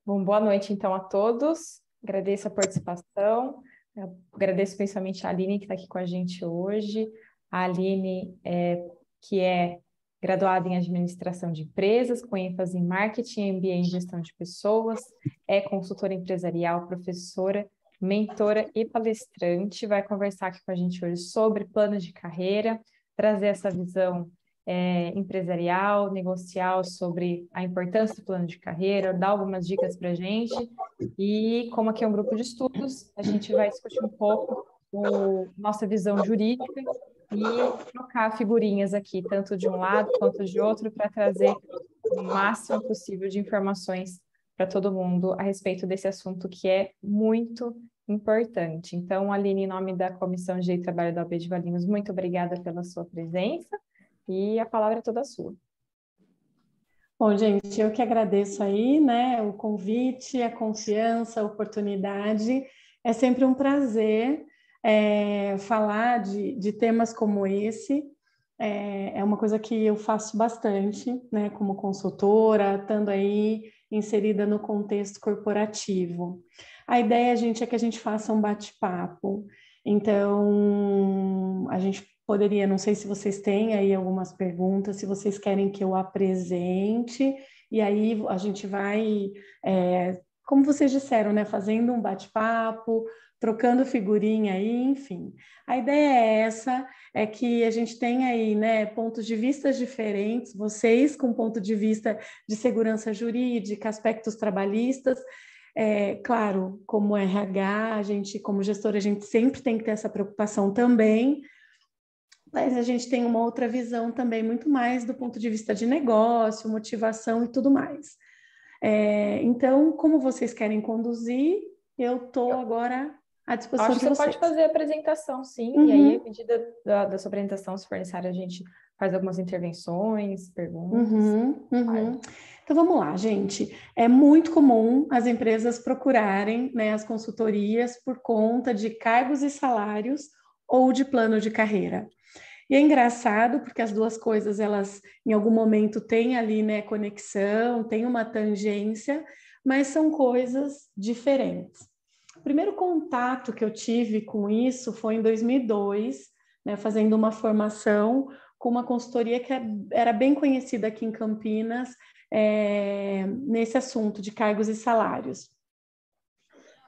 Bom, boa noite, então, a todos. Agradeço a participação. Eu agradeço especialmente a Aline, que está aqui com a gente hoje. A Aline, que é graduada em Administração de Empresas, com ênfase em Marketing e MBA em Gestão de Pessoas. É consultora empresarial, professora, mentora e palestrante. Vai conversar aqui com a gente hoje sobre plano de carreira, trazer essa visão empresarial, negocial sobre a importância do plano de carreira, dar algumas dicas para a gente. E como aqui é um grupo de estudos, a gente vai discutir um pouco nossa visão jurídica e trocar figurinhas aqui, tanto de um lado quanto de outro, para trazer o máximo possível de informações para todo mundo a respeito desse assunto que é muito importante. Então, Aline, em nome da Comissão de Direito e Trabalho da OAB de Valinhos, muito obrigada pela sua presença. E a palavra é toda sua. Bom, gente, eu que agradeço aí, né, o convite, a confiança, a oportunidade. É sempre um prazer falar de temas como esse. É uma coisa que eu faço bastante, né, como consultora, estando aí inserida no contexto corporativo. A ideia, gente, é que a gente faça um bate-papo. Então, a gente poderia, não sei se vocês têm aí algumas perguntas, se vocês querem que eu apresente, e aí a gente vai, como vocês disseram, né, fazendo um bate-papo, trocando figurinha aí, enfim. A ideia é essa, é que a gente tenha aí, né, pontos de vista diferentes, vocês com ponto de vista de segurança jurídica, aspectos trabalhistas. Claro, como RH, a gente, como gestora, a gente sempre tem que ter essa preocupação também, mas a gente tem uma outra visão também, muito mais do ponto de vista de negócio, motivação e tudo mais. Então, como vocês querem conduzir, eu estou agora à disposição Acho de que você vocês. pode fazer a apresentação, sim, e aí, à medida da sua apresentação, se for necessário, a gente faz algumas intervenções, perguntas. Então, vamos lá, gente. É muito comum as empresas procurarem, né, as consultorias por conta de cargos e salários ou de plano de carreira. E é engraçado porque as duas coisas, elas em algum momento têm ali, né, conexão, tem uma tangência, mas são coisas diferentes. O primeiro contato que eu tive com isso foi em 2002, né, fazendo uma formação com uma consultoria que era bem conhecida aqui em Campinas, nesse assunto de cargos e salários.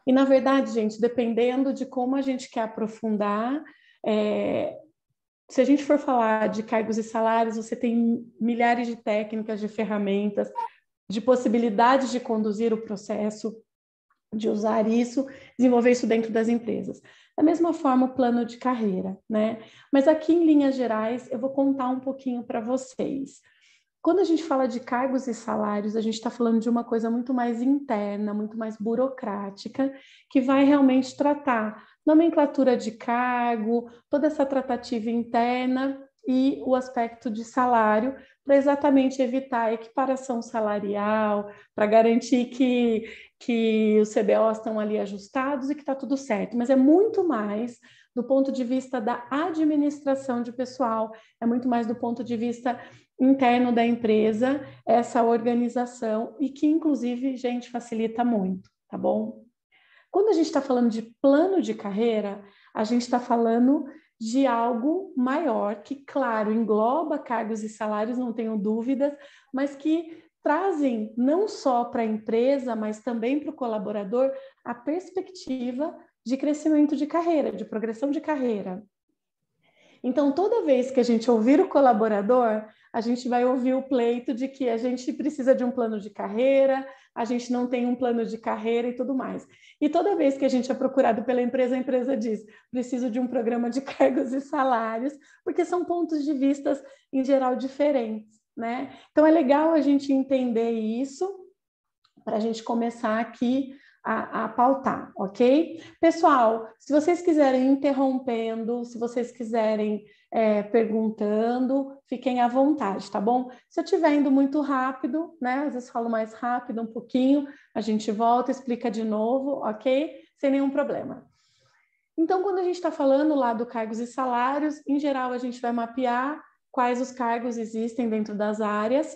E, na verdade, gente, dependendo de como a gente quer aprofundar, se a gente for falar de cargos e salários, você tem milhares de técnicas, de ferramentas, de possibilidades de conduzir o processo, de usar isso, desenvolver isso dentro das empresas. Da mesma forma, o plano de carreira, né? Mas aqui, em linhas gerais, eu vou contar um pouquinho para vocês. Quando a gente fala de cargos e salários, a gente está falando de uma coisa muito mais interna, muito mais burocrática, que vai realmente tratar nomenclatura de cargo, toda essa tratativa interna e o aspecto de salário, para exatamente evitar a equiparação salarial, para garantir que os CBOs estão ali ajustados e que está tudo certo. Mas é muito mais do ponto de vista da administração de pessoal, é muito mais do ponto de vista interno da empresa, essa organização, e que, inclusive, gente, facilita muito, tá bom? Quando a gente está falando de plano de carreira, a gente está falando de algo maior, que, claro, engloba cargos e salários, não tenho dúvidas, mas que trazem não só para a empresa, mas também para o colaborador, a perspectiva de crescimento de carreira, de progressão de carreira. Então, toda vez que a gente ouvir o colaborador, a gente vai ouvir o pleito de que a gente precisa de um plano de carreira, a gente não tem um plano de carreira e tudo mais. E toda vez que a gente é procurado pela empresa, a empresa diz: preciso de um programa de cargos e salários, porque são pontos de vista, em geral, diferentes, né? Então, é legal a gente entender isso para a gente começar aqui a pautar, ok? Pessoal, se vocês quiserem interrompendo, se vocês quiserem perguntando, fiquem à vontade, tá bom? Se eu estiver indo muito rápido, né? Às vezes falo mais rápido um pouquinho, a gente volta, explica de novo, ok? Sem nenhum problema. Então, quando a gente está falando lá do cargos e salários, em geral a gente vai mapear quais os cargos existem dentro das áreas.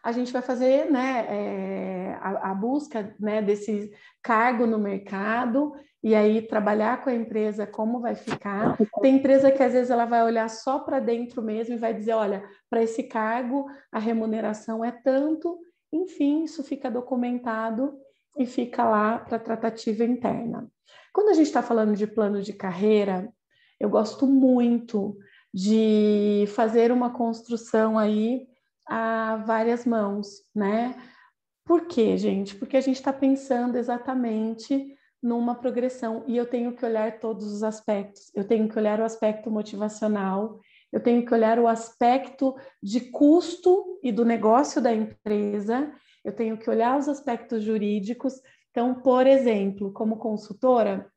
a gente vai fazer, né, a busca, né, desse cargo no mercado e aí trabalhar com a empresa como vai ficar. Tem empresa que às vezes ela vai olhar só para dentro mesmo e vai dizer, olha, para esse cargo a remuneração é tanto, enfim, isso fica documentado e fica lá para tratativa interna. Quando a gente está falando de plano de carreira, eu gosto muito de fazer uma construção aí a várias mãos, né? Por quê, gente? Porque a gente está pensando exatamente numa progressão e eu tenho que olhar todos os aspectos. Eu tenho que olhar o aspecto motivacional, eu tenho que olhar o aspecto de custo e do negócio da empresa, eu tenho que olhar os aspectos jurídicos. Então, por exemplo, como consultora,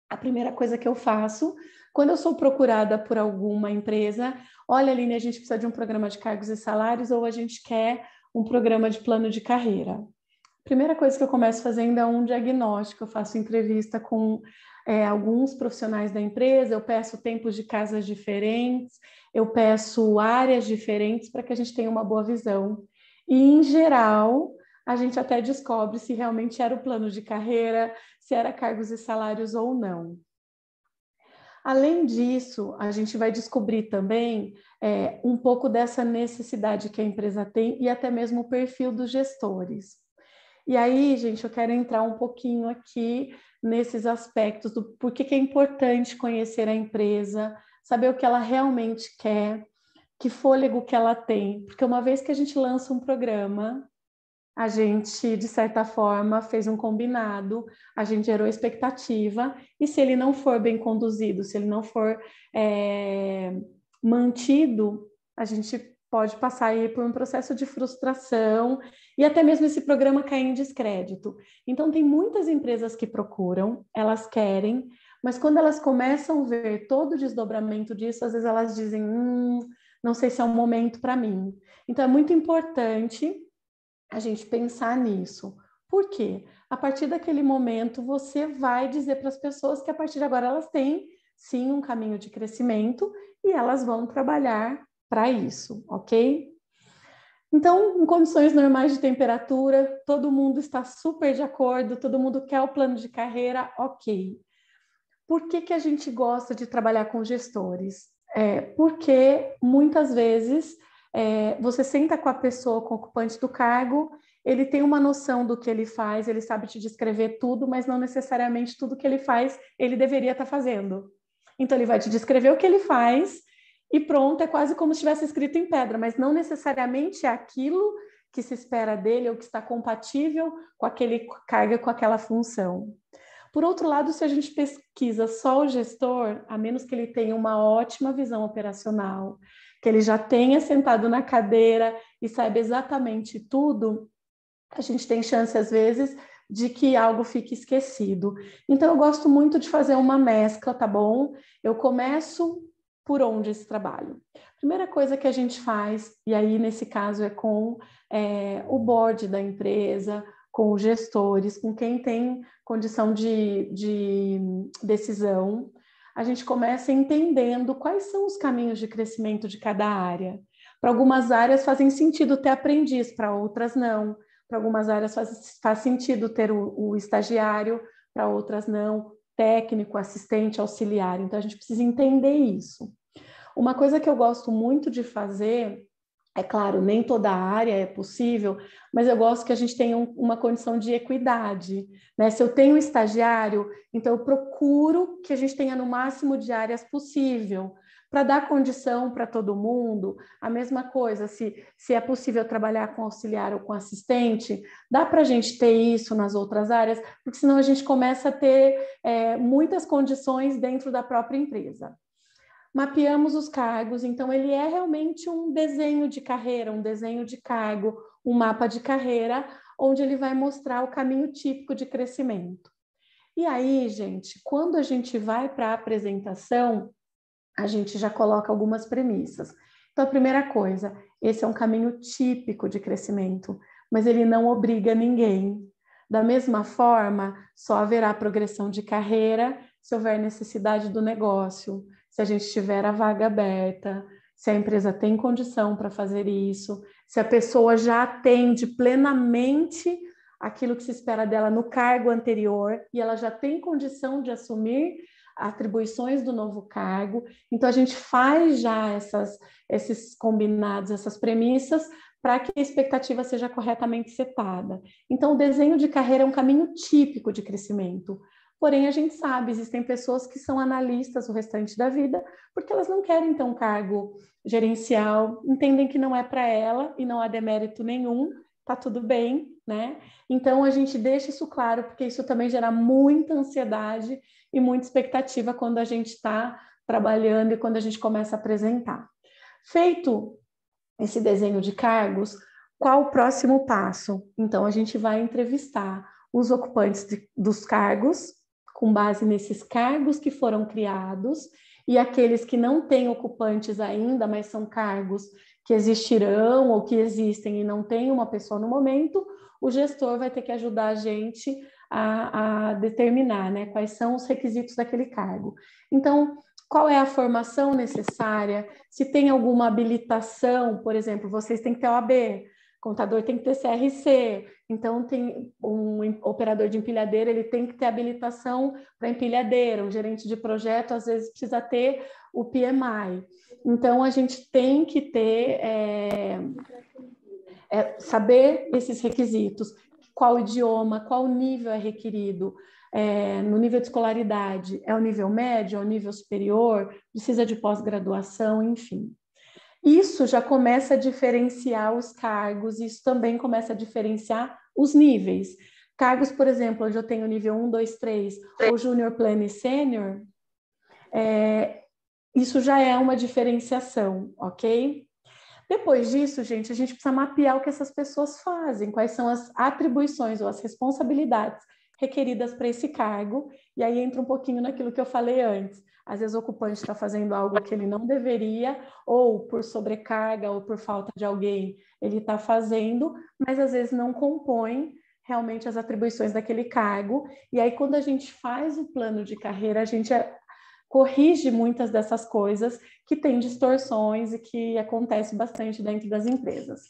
a primeira coisa que eu faço, quando eu sou procurada por alguma empresa, olha, Aline, a gente precisa de um programa de cargos e salários ou a gente quer um programa de plano de carreira. A primeira coisa que eu começo fazendo é um diagnóstico, eu faço entrevista com alguns profissionais da empresa, eu peço tempos de casas diferentes, eu peço áreas diferentes para que a gente tenha uma boa visão. E, em geral, a gente até descobre se realmente era o plano de carreira, se era cargos e salários ou não. Além disso, a gente vai descobrir também um pouco dessa necessidade que a empresa tem e até mesmo o perfil dos gestores. E aí, gente, eu quero entrar um pouquinho aqui nesses aspectos do porquê que é importante conhecer a empresa, saber o que ela realmente quer, que fôlego que ela tem, porque uma vez que a gente lança um programa, a gente, de certa forma, fez um combinado, a gente gerou expectativa, e se ele não for bem conduzido, se ele não for mantido, a gente pode passar aí por um processo de frustração e até mesmo esse programa cair em descrédito. Então, tem muitas empresas que procuram, elas querem, mas quando elas começam a ver todo o desdobramento disso, às vezes elas dizem, não sei se é um momento para mim. Então, é muito importante a gente pensar nisso. Por quê? A partir daquele momento, você vai dizer para as pessoas que a partir de agora elas têm, sim, um caminho de crescimento e elas vão trabalhar para isso, ok? Então, em condições normais de temperatura, todo mundo está super de acordo, todo mundo quer o plano de carreira, ok. Por que a gente gosta de trabalhar com gestores? Porque muitas vezes você senta com a pessoa, com o ocupante do cargo, ele tem uma noção do que ele faz, ele sabe te descrever tudo, mas não necessariamente tudo que ele faz ele deveria estar fazendo. Então, ele vai te descrever o que ele faz e pronto, é quase como se estivesse escrito em pedra, mas não necessariamente é aquilo que se espera dele ou que está compatível com aquele cargo, com aquela função. Por outro lado, se a gente pesquisa só o gestor, a menos que ele tenha uma ótima visão operacional, que ele já tenha sentado na cadeira e saiba exatamente tudo, a gente tem chance, às vezes, de que algo fique esquecido. Então, eu gosto muito de fazer uma mescla, tá bom? Eu começo por onde esse trabalho. Primeira coisa que a gente faz, e aí nesse caso é com o board da empresa, com os gestores, com quem tem condição de decisão, a gente começa entendendo quais são os caminhos de crescimento de cada área. Para algumas áreas fazem sentido ter aprendiz, para outras não. Para algumas áreas faz sentido ter o estagiário, para outras não, técnico, assistente, auxiliar. Então, a gente precisa entender isso. Uma coisa que eu gosto muito de fazer, é claro, nem toda área é possível, mas eu gosto que a gente tenha uma condição de equidade, né? Se eu tenho um estagiário, então eu procuro que a gente tenha no máximo de áreas possível, para dar condição para todo mundo. A mesma coisa, se é possível trabalhar com auxiliar ou com assistente, dá para a gente ter isso nas outras áreas, porque senão a gente começa a ter muitas condições dentro da própria empresa. Mapeamos os cargos, então ele é realmente um desenho de carreira, um desenho de cargo, um mapa de carreira, onde ele vai mostrar o caminho típico de crescimento. E aí, gente, quando a gente vai para a apresentação, a gente já coloca algumas premissas. Então, a primeira coisa, esse é um caminho típico de crescimento, mas ele não obriga ninguém. Da mesma forma, só haverá progressão de carreira se houver necessidade do negócio, se a gente tiver a vaga aberta, se a empresa tem condição para fazer isso, se a pessoa já atende plenamente aquilo que se espera dela no cargo anterior e ela já tem condição de assumir atribuições do novo cargo. Então, a gente faz já esses combinados, essas premissas, para que a expectativa seja corretamente setada. Então, o desenho de carreira é um caminho típico de crescimento. Porém, a gente sabe, existem pessoas que são analistas o restante da vida, porque elas não querem ter um cargo gerencial, entendem que não é para ela e não há demérito nenhum, tá tudo bem, né? Então, a gente deixa isso claro, porque isso também gera muita ansiedade e muita expectativa quando a gente está trabalhando e quando a gente começa a apresentar. Feito esse desenho de cargos, qual o próximo passo? Então, a gente vai entrevistar os ocupantes dos cargos, com base nesses cargos que foram criados, e aqueles que não têm ocupantes ainda, mas são cargos que existirão ou que existem e não tem uma pessoa no momento, o gestor vai ter que ajudar a gente a determinar, né, quais são os requisitos daquele cargo. Então, qual é a formação necessária? Se tem alguma habilitação, por exemplo, vocês têm que ter OAB, contador tem que ter CRC, então tem um operador de empilhadeira, ele tem que ter habilitação para empilhadeira, um gerente de projeto às vezes precisa ter o PMI. Então a gente tem que ter, saber esses requisitos, qual idioma, qual nível é requerido, no nível de escolaridade, é o nível médio, é o nível superior, precisa de pós-graduação, enfim. Isso já começa a diferenciar os cargos, isso também começa a diferenciar os níveis. Cargos, por exemplo, onde eu tenho nível 1, 2, 3, ou Júnior, Pleno e Sênior, isso já é uma diferenciação, ok? Depois disso, gente, a gente precisa mapear o que essas pessoas fazem, quais são as atribuições ou as responsabilidades requeridas para esse cargo, e aí entra um pouquinho naquilo que eu falei antes. Às vezes o ocupante está fazendo algo que ele não deveria, ou por sobrecarga, ou por falta de alguém, ele está fazendo, mas às vezes não compõe realmente as atribuições daquele cargo, e aí quando a gente faz o plano de carreira, a gente corrige muitas dessas coisas que têm distorções e que acontece bastante dentro das empresas.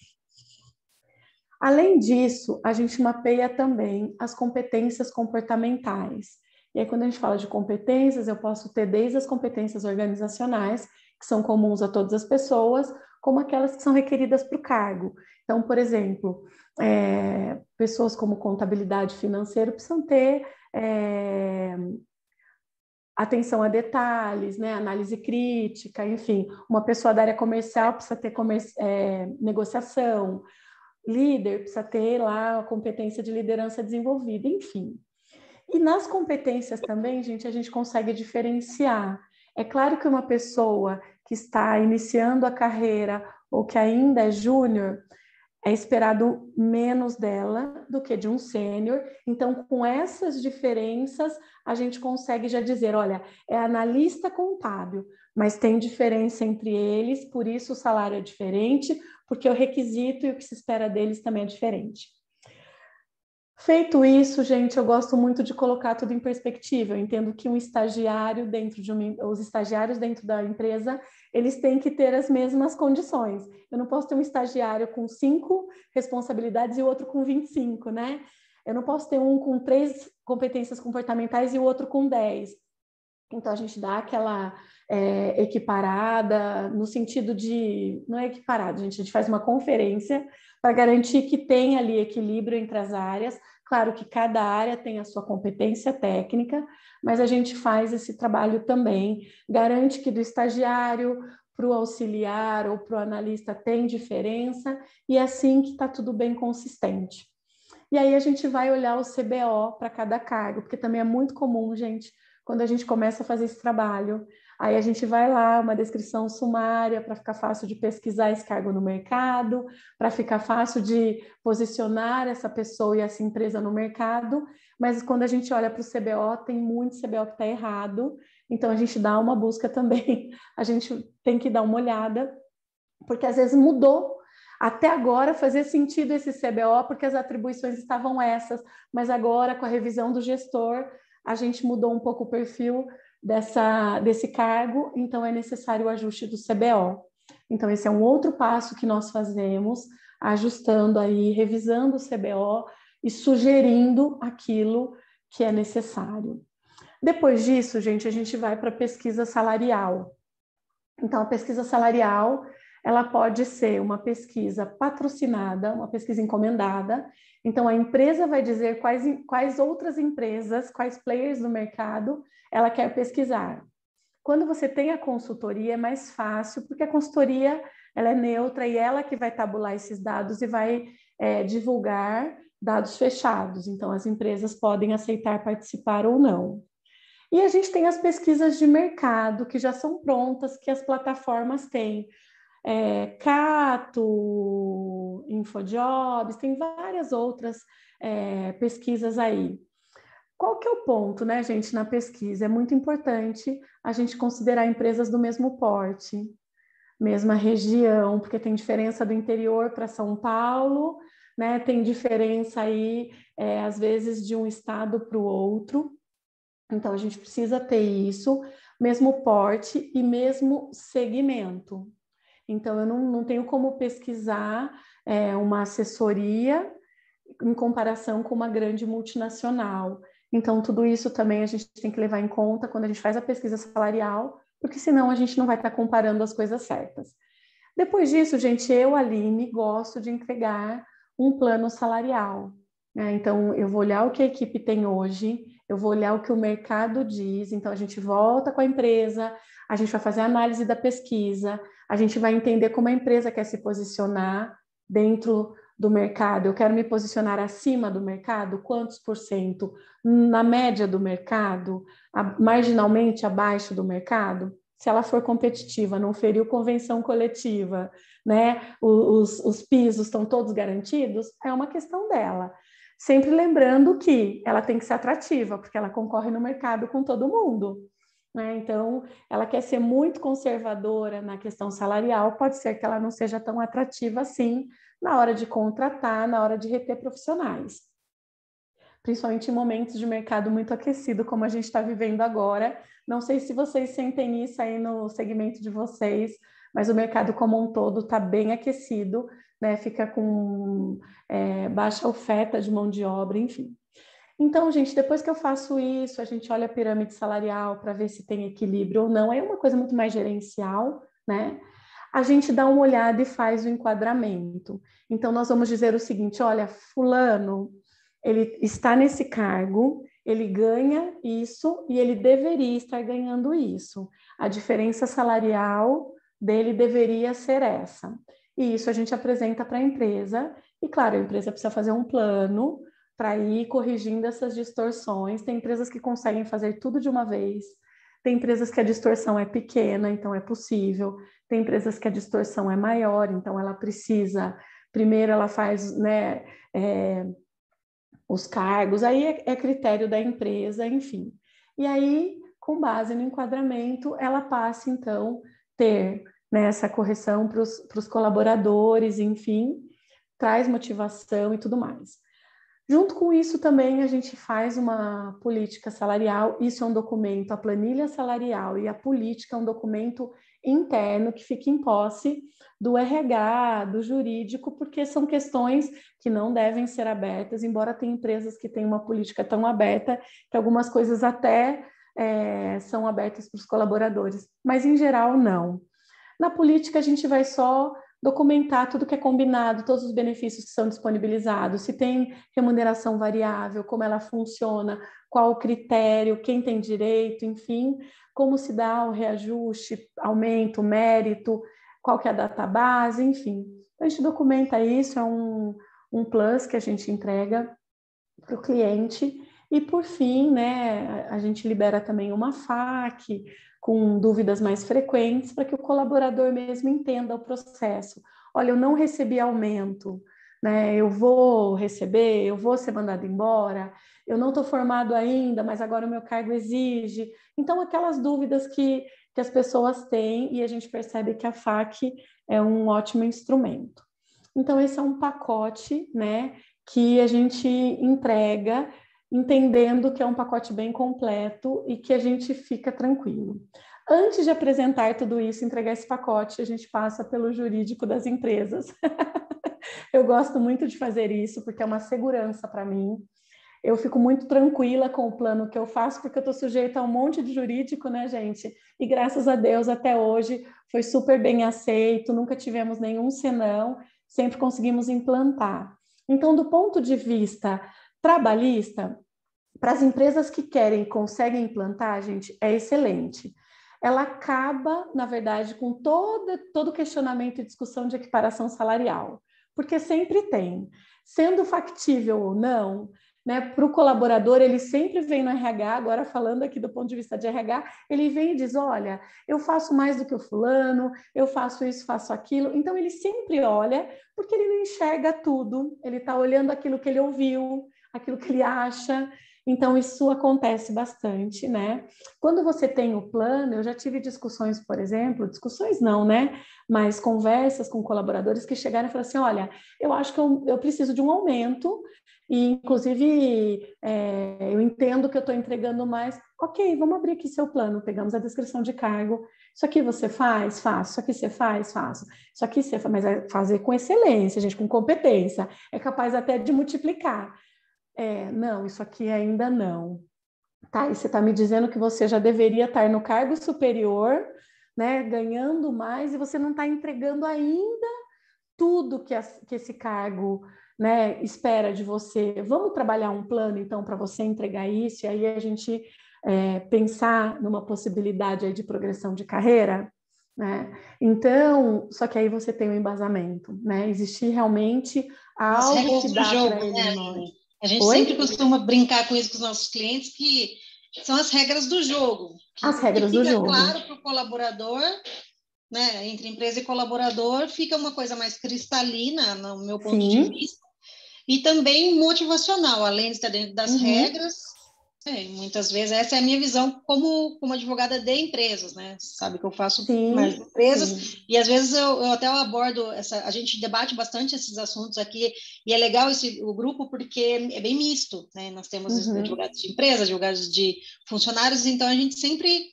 Além disso, a gente mapeia também as competências comportamentais. E aí, quando a gente fala de competências, eu posso ter desde as competências organizacionais, que são comuns a todas as pessoas, como aquelas que são requeridas para o cargo. Então, por exemplo, pessoas como contabilidade financeira precisam ter atenção a detalhes, né? Análise crítica, enfim. Uma pessoa da área comercial precisa ter negociação, líder precisa ter lá a competência de liderança desenvolvida, enfim. E nas competências também, gente, a gente consegue diferenciar. É claro que uma pessoa que está iniciando a carreira ou que ainda é júnior, é esperado menos dela do que de um sênior. Então, com essas diferenças, a gente consegue já dizer, olha, é analista contábil, mas tem diferença entre eles, por isso o salário é diferente, porque o requisito e o que se espera deles também é diferente. Feito isso, gente, eu gosto muito de colocar tudo em perspectiva. Eu entendo que um estagiário os estagiários dentro da empresa, eles têm que ter as mesmas condições. Eu não posso ter um estagiário com 5 responsabilidades e o outro com 25, né? Eu não posso ter um com 3 competências comportamentais e o outro com 10. Então, a gente dá aquela equiparada, no sentido de... Não é equiparado, a gente faz uma conferência para garantir que tem ali equilíbrio entre as áreas. Claro que cada área tem a sua competência técnica, mas a gente faz esse trabalho também. Garante que do estagiário para o auxiliar ou para o analista tem diferença, e é assim que está tudo bem consistente. E aí a gente vai olhar o CBO para cada cargo, porque também é muito comum, gente, quando a gente começa a fazer esse trabalho, aí a gente vai lá, uma descrição sumária para ficar fácil de pesquisar esse cargo no mercado, para ficar fácil de posicionar essa pessoa e essa empresa no mercado, mas quando a gente olha para o CBO, tem muito CBO que está errado, então a gente dá uma busca também, a gente tem que dar uma olhada, porque às vezes mudou. Até agora fazia sentido esse CBO, porque as atribuições estavam essas, mas agora, com a revisão do gestor, a gente mudou um pouco o perfil desse cargo, então é necessário o ajuste do CBO. Então, esse é um outro passo que nós fazemos, ajustando aí, revisando o CBO e sugerindo aquilo que é necessário. Depois disso, gente, a gente vai para a pesquisa salarial. Então, a pesquisa salarial, ela pode ser uma pesquisa patrocinada, uma pesquisa encomendada. Então, a empresa vai dizer quais outras empresas, quais players do mercado ela quer pesquisar. Quando você tem a consultoria, é mais fácil, porque a consultoria ela é neutra e ela que vai tabular esses dados e vai divulgar dados fechados. Então, as empresas podem aceitar participar ou não. E a gente tem as pesquisas de mercado, que já são prontas, que as plataformas têm. Cato, InfoJobs, tem várias outras pesquisas aí. Qual que é o ponto, né, gente, na pesquisa? É muito importante a gente considerar empresas do mesmo porte, mesma região, porque tem diferença do interior para São Paulo, né? Tem diferença aí, às vezes, de um estado para o outro. Então, a gente precisa ter isso, mesmo porte e mesmo segmento. Então, eu não tenho como pesquisar uma assessoria em comparação com uma grande multinacional. Então, tudo isso também a gente tem que levar em conta quando a gente faz a pesquisa salarial, porque senão a gente não vai estar comparando as coisas certas. Depois disso, gente, eu, Aline, gosto de entregar um plano salarial. Então, eu vou olhar o que a equipe tem hoje, eu vou olhar o que o mercado diz, então a gente volta com a empresa, a gente vai fazer a análise da pesquisa, a gente vai entender como a empresa quer se posicionar dentro do mercado. Eu quero me posicionar acima do mercado, quantos por cento? Na média do mercado? Marginalmente abaixo do mercado? Se ela for competitiva, não feriu convenção coletiva, né? Os pisos estão todos garantidos, é uma questão dela. Sempre lembrando que ela tem que ser atrativa, porque ela concorre no mercado com todo mundo, né? Então, ela quer ser muito conservadora na questão salarial, pode ser que ela não seja tão atrativa assim na hora de contratar, na hora de reter profissionais. Principalmente em momentos de mercado muito aquecido, como a gente está vivendo agora. Não sei se vocês sentem isso aí no segmento de vocês, mas o mercado como um todo está bem aquecido, né? Fica com baixa oferta de mão de obra, enfim. Então, gente, depois que eu faço isso, a gente olha a pirâmide salarial para ver se tem equilíbrio ou não. É uma coisa muito mais gerencial, né? A gente dá uma olhada e faz o enquadramento. Então, nós vamos dizer o seguinte: olha, fulano, ele está nesse cargo, ele ganha isso e ele deveria estar ganhando isso. A diferença salarial dele deveria ser essa. E isso a gente apresenta para a empresa. E, claro, a empresa precisa fazer um plano para ir corrigindo essas distorções. Tem empresas que conseguem fazer tudo de uma vez. Tem empresas que a distorção é pequena, então é possível. Tem empresas que a distorção é maior, então ela precisa... Primeiro ela faz, né, os cargos, aí é critério da empresa, enfim. E aí, com base no enquadramento, ela passa, então, ter, né, essa correção para os colaboradores, enfim, traz motivação e tudo mais. Junto com isso também a gente faz uma política salarial, isso é um documento, a planilha salarial e a política é um documento interno que fica em posse do RH, do jurídico, porque são questões que não devem ser abertas, embora tenha empresas que têm uma política tão aberta que algumas coisas até são abertas para os colaboradores, mas em geral não. Na política a gente vai só documentar tudo que é combinado, todos os benefícios que são disponibilizados, se tem remuneração variável, como ela funciona, qual o critério, quem tem direito, enfim, como se dá o reajuste, aumento, mérito, qual que é a database, enfim. A gente documenta isso, é um plus que a gente entrega para o cliente. E, por fim, né, a gente libera também uma FAQ com dúvidas mais frequentes para que o colaborador mesmo entenda o processo. Olha, eu não recebi aumento, né? Eu vou receber, eu vou ser mandado embora, eu não estou formado ainda, mas agora o meu cargo exige. Então, aquelas dúvidas que as pessoas têm e a gente percebe que a FAQ é um ótimo instrumento. Então, esse é um pacote, né, que a gente entrega entendendo que é um pacote bem completo e que a gente fica tranquilo. Antes de apresentar tudo isso, entregar esse pacote, a gente passa pelo jurídico das empresas. Eu gosto muito de fazer isso, porque é uma segurança para mim. Eu fico muito tranquila com o plano que eu faço, porque eu estou sujeita a um monte de jurídico, né, gente? E graças a Deus, até hoje, foi super bem aceito, nunca tivemos nenhum senão, sempre conseguimos implantar. Então, do ponto de vista trabalhista, para as empresas que querem e conseguem implantar, gente, é excelente. Ela acaba, na verdade, com todo questionamento e discussão de equiparação salarial, porque sempre tem. Sendo factível ou não, né, para o colaborador, ele sempre vem no RH, agora falando aqui do ponto de vista de RH, ele vem e diz, olha, eu faço mais do que o fulano, eu faço isso, faço aquilo. Então, ele sempre olha, porque ele não enxerga tudo, ele está olhando aquilo que ele ouviu, aquilo que ele acha. Então, isso acontece bastante, né? Quando você tem o plano, eu já tive discussões, por exemplo, discussões não, né? Mas conversas com colaboradores que chegaram e falaram assim, olha, eu acho que eu preciso de um aumento e, inclusive, eu entendo que eu estou entregando mais. Ok, vamos abrir aqui seu plano, pegamos a descrição de cargo. Isso aqui você faz? Faço. Isso aqui você faz? Faço. Isso aqui você faz, mas é fazer com excelência, gente, com competência. É capaz até de multiplicar. Não, isso aqui ainda não. Tá, e você está me dizendo que você já deveria estar no cargo superior, né, ganhando mais, e você não está entregando ainda tudo que esse cargo, né, espera de você. Vamos trabalhar um plano, então, para você entregar isso, e aí a gente pensar numa possibilidade aí de progressão de carreira, né? Então, só que aí você tem um embasamento, né? Existir realmente As algo regras que do dá para jogo, ele né, norte. Aline? A gente sempre Oi? costuma brincar com isso com os nossos clientes, que são as regras do jogo, As que regras do fica jogo. claro para o colaborador, né, entre empresa e colaborador, fica uma coisa mais cristalina, no meu ponto de Sim. vista, e também motivacional, além de estar dentro das Uhum. regras. Muitas vezes essa é a minha visão como advogada de empresas, né? Sabe que eu faço mais Sim, empresas sim. e às vezes eu até abordo a gente debate bastante esses assuntos aqui e é legal o grupo porque é bem misto, né? Nós temos Uhum. advogados de empresas, advogados de funcionários, então a gente sempre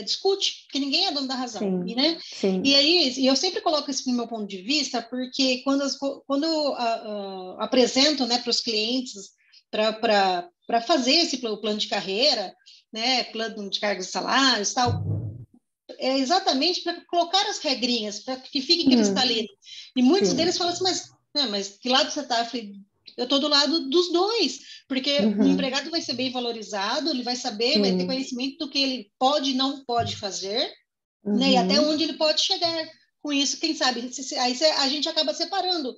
discute, porque ninguém é dono da razão, Sim, né? E sim. aí eu sempre coloco isso no meu ponto de vista, porque quando eu apresento, né, para os clientes para fazer o plano de carreira, né, plano de cargos e salários, tal, é exatamente para colocar as regrinhas, para que fique cristalino. E muitos Sim. deles falam assim, mas que lado você está? Eu estou do lado dos dois, porque o Uhum. empregado vai ser bem valorizado, ele vai saber, vai ter Sim. conhecimento do que ele pode e não pode fazer, né? E até Uhum. onde ele pode chegar. Com isso, quem sabe, aí a gente acaba separando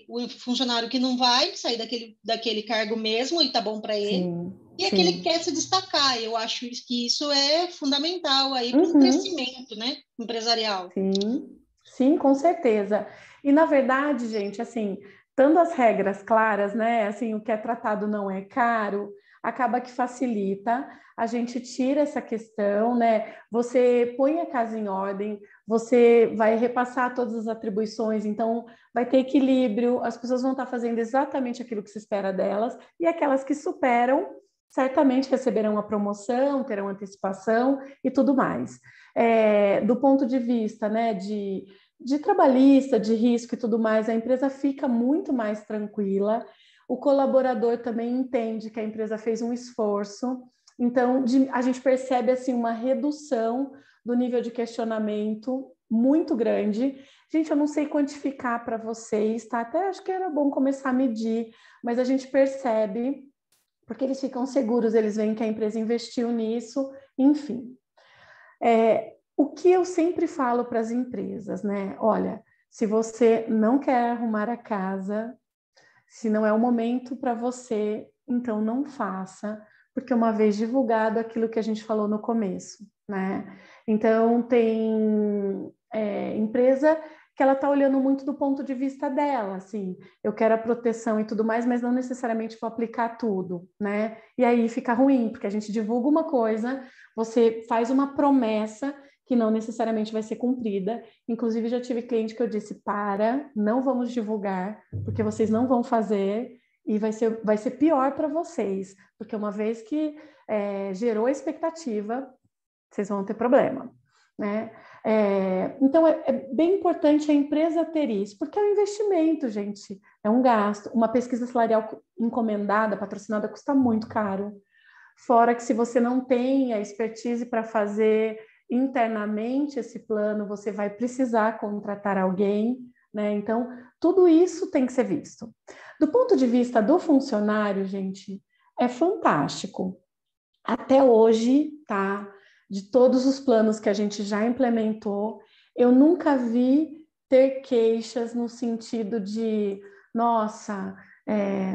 o funcionário que não vai sair daquele cargo mesmo e tá bom para ele, Sim. e aquele que Sim. quer se destacar. Eu acho que isso é fundamental aí para um Uhum. crescimento, né, empresarial. Sim. Sim, com certeza. E na verdade, gente, assim, estando as regras claras, né? Assim, o que é tratado não é caro, acaba que facilita, a gente tira essa questão, né? Você põe a casa em ordem, você vai repassar todas as atribuições, então vai ter equilíbrio, as pessoas vão estar fazendo exatamente aquilo que se espera delas, e aquelas que superam, certamente receberão a promoção, terão antecipação e tudo mais. Do ponto de vista, né, de trabalhista, de risco e tudo mais, a empresa fica muito mais tranquila, o colaborador também entende que a empresa fez um esforço, então a gente percebe assim uma redução do nível de questionamento muito grande. Gente, eu não sei quantificar para vocês, tá? Até acho que era bom começar a medir, mas a gente percebe, porque eles ficam seguros, eles veem que a empresa investiu nisso, enfim. O que eu sempre falo para as empresas, né? Olha, se você não quer arrumar a casa, se não é o momento para você, então não faça, porque uma vez divulgado aquilo que a gente falou no começo, né? Então tem empresa que ela está olhando muito do ponto de vista dela, assim, eu quero a proteção e tudo mais, mas não necessariamente vou aplicar tudo, né? E aí fica ruim, porque a gente divulga uma coisa, você faz uma promessa que não necessariamente vai ser cumprida. Inclusive, já tive cliente que eu disse, não vamos divulgar, porque vocês não vão fazer e vai ser pior para vocês, porque uma vez que gerou a expectativa, vocês vão ter problema, né? Então, é bem importante a empresa ter isso, porque é um investimento, gente, é um gasto. Uma pesquisa salarial encomendada, patrocinada, custa muito caro. Fora que se você não tem a expertise para fazer internamente esse plano, você vai precisar contratar alguém, né? Então, tudo isso tem que ser visto. Do ponto de vista do funcionário, gente, é fantástico. Até hoje, tá? De todos os planos que a gente já implementou, eu nunca vi ter queixas no sentido de, nossa,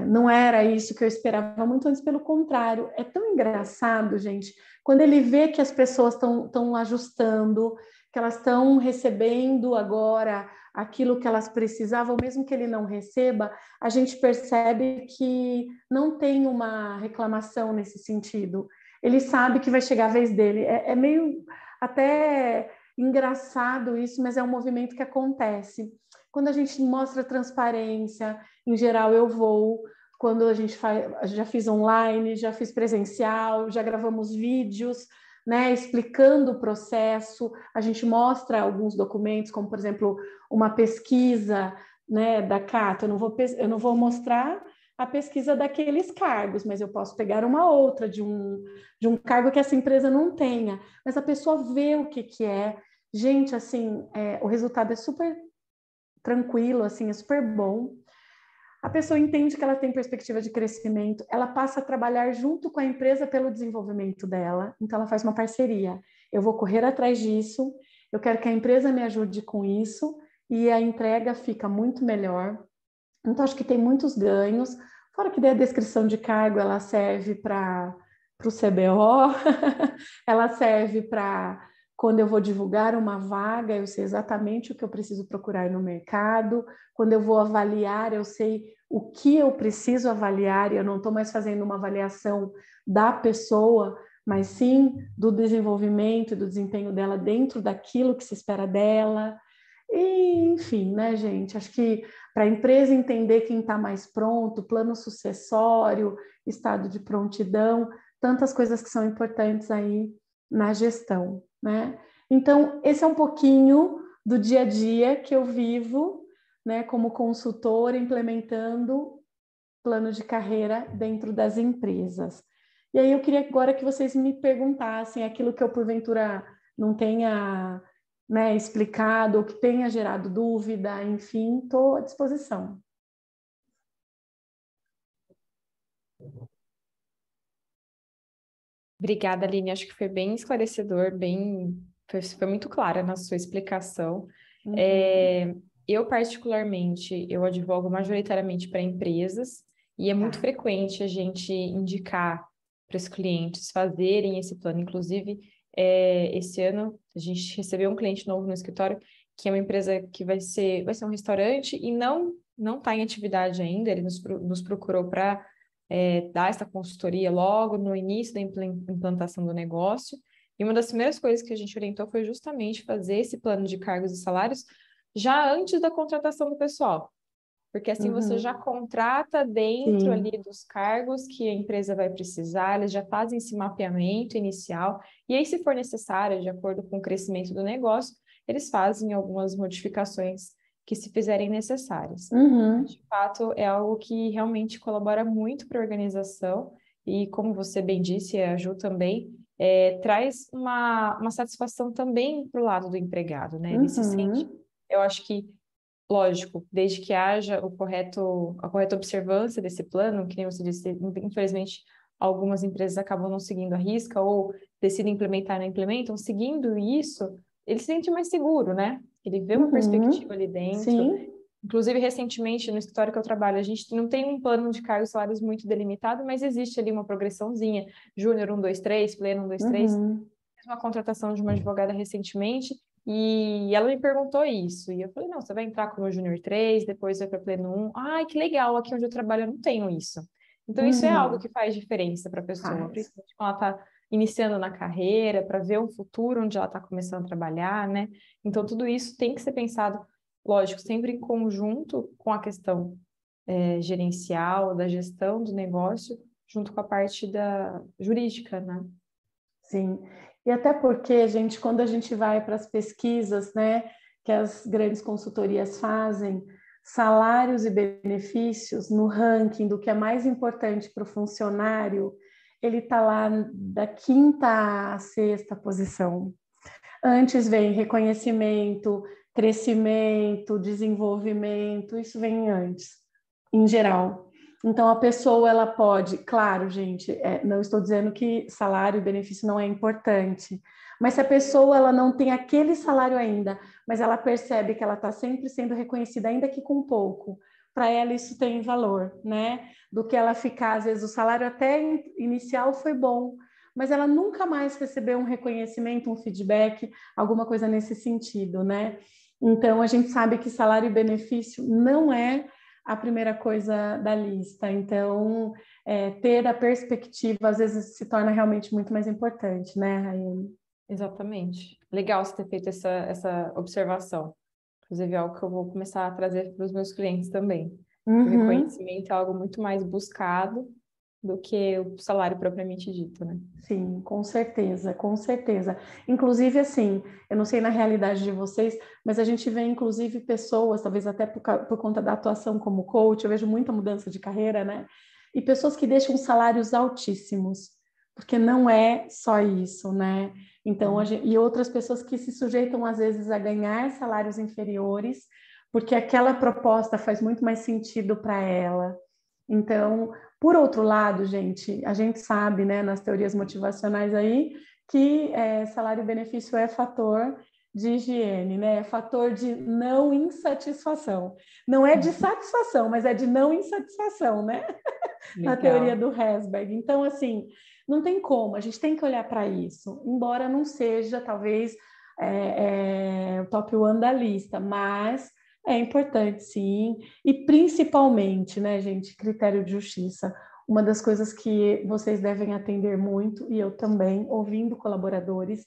não era isso que eu esperava, muito antes pelo contrário. É tão engraçado, gente, quando ele vê que as pessoas estão ajustando, que elas estão recebendo agora aquilo que elas precisavam, mesmo que ele não receba, a gente percebe que não tem uma reclamação nesse sentido. Ele sabe que vai chegar a vez dele. É meio até engraçado isso, mas é um movimento que acontece. Quando a gente mostra transparência, em geral eu vou, quando a gente faz, já fiz online, já fiz presencial, já gravamos vídeos, né, explicando o processo, a gente mostra alguns documentos, como por exemplo, uma pesquisa, né, da Cata, eu não vou mostrar a pesquisa daqueles cargos, mas eu posso pegar uma outra de um cargo que essa empresa não tenha, mas a pessoa vê o que é. Gente, assim, o resultado é super tranquilo, assim, é super bom. A pessoa entende que ela tem perspectiva de crescimento, ela passa a trabalhar junto com a empresa pelo desenvolvimento dela, então ela faz uma parceria. Eu vou correr atrás disso, eu quero que a empresa me ajude com isso, e a entrega fica muito melhor. Então, acho que tem muitos ganhos. Fora que daí a descrição de cargo, ela serve para o CBO, ela serve para quando eu vou divulgar uma vaga, eu sei exatamente o que eu preciso procurar no mercado. Quando eu vou avaliar, eu sei o que eu preciso avaliar, e eu não estou mais fazendo uma avaliação da pessoa, mas sim do desenvolvimento e do desempenho dela dentro daquilo que se espera dela. E, enfim, né, gente? Acho que para a empresa entender quem está mais pronto, plano sucessório, estado de prontidão, tantas coisas que são importantes aí na gestão, né? Então, esse é um pouquinho do dia a dia que eu vivo, né, como consultora, implementando plano de carreira dentro das empresas. E aí eu queria agora que vocês me perguntassem aquilo que eu, porventura, não tenha, né, explicado, ou que tenha gerado dúvida, enfim, estou à disposição. Obrigada, Aline. Acho que foi bem esclarecedor, foi muito clara na sua explicação. Eu, particularmente, eu advogo majoritariamente para empresas e é muito frequente a gente indicar para os clientes fazerem esse plano. Inclusive, esse ano, a gente recebeu um cliente novo no escritório, que é uma empresa que vai ser um restaurante e não está em atividade ainda. Ele nos procurou para dar essa consultoria logo no início da implantação do negócio. E uma das primeiras coisas que a gente orientou foi justamente fazer esse plano de cargos e salários já antes da contratação do pessoal. Porque assim você já contrata dentro ali dos cargos que a empresa vai precisar, eles já fazem esse mapeamento inicial, e aí, se for necessário, de acordo com o crescimento do negócio, eles fazem algumas modificações que se fizerem necessárias. De fato, é algo que realmente colabora muito para a organização, e como você bem disse, a Ju também, traz uma satisfação também para o lado do empregado, né? Ele se sente, eu acho que, lógico, desde que haja a correta observância desse plano, que nem você disse, infelizmente, algumas empresas acabam não seguindo a risca ou decidem implementar e não implementam, seguindo isso, ele se sente mais seguro, né? Ele vê uma perspectiva ali dentro. Sim. Inclusive, recentemente, no escritório que eu trabalho, a gente não tem um plano de cargos e salários muito delimitado, mas existe ali uma progressãozinha, júnior 1, 2, 3, pleno 1, 2, 3. Fiz uma contratação de uma advogada recentemente, e ela me perguntou isso. E eu falei, não, você vai entrar como Júnior 3, depois vai para Pleno 1. Ai, que legal, aqui onde eu trabalho eu não tenho isso. Então, isso é algo que faz diferença para a pessoa, principalmente quando ela está iniciando na carreira, para ver um futuro onde ela está começando a trabalhar, né? Então, tudo isso tem que ser pensado, lógico, sempre em conjunto com a questão gerencial, da gestão do negócio, junto com a parte da jurídica, né? Sim. E até porque, gente, quando a gente vai para as pesquisas, né, que as grandes consultorias fazem, salários e benefícios no ranking do que é mais importante para o funcionário, ele está lá da 5ª à 6ª posição. Antes vem reconhecimento, crescimento, desenvolvimento, isso vem antes, em geral. Então, a pessoa, ela pode, claro, gente, não estou dizendo que salário e benefício não é importante, mas se a pessoa ela não tem aquele salário ainda, mas ela percebe que ela está sempre sendo reconhecida, ainda que com pouco, para ela isso tem valor, né? Do que ela ficar, às vezes o salário até inicial foi bom, mas ela nunca mais recebeu um reconhecimento, um feedback, alguma coisa nesse sentido, né? Então, a gente sabe que salário e benefício não é a primeira coisa da lista. Então, ter a perspectiva, às vezes, se torna realmente muito mais importante, né, Raiane? Exatamente. Legal você ter feito essa observação. Inclusive, é algo que eu vou começar a trazer para os meus clientes também. O reconhecimento é algo muito mais buscado do que o salário propriamente dito, né? Sim, com certeza, com certeza. Inclusive, assim, eu não sei na realidade de vocês, mas a gente vê, inclusive, pessoas, talvez até por conta da atuação como coach, eu vejo muita mudança de carreira, né? E pessoas que deixam salários altíssimos, porque não é só isso, né? Então, e outras pessoas que se sujeitam, às vezes, a ganhar salários inferiores, porque aquela proposta faz muito mais sentido para ela. Então, por outro lado, gente, a gente sabe, né, nas teorias motivacionais aí, que salário e benefício é fator de higiene, né? É fator de não insatisfação. Não é de satisfação, mas é de não insatisfação, né? Na teoria do Herzberg. Então, assim, não tem como, a gente tem que olhar para isso, embora não seja, talvez, o top 1 da lista, mas é importante, sim, e principalmente, né, gente, critério de justiça. Uma das coisas que vocês devem atender muito, e eu também, ouvindo colaboradores,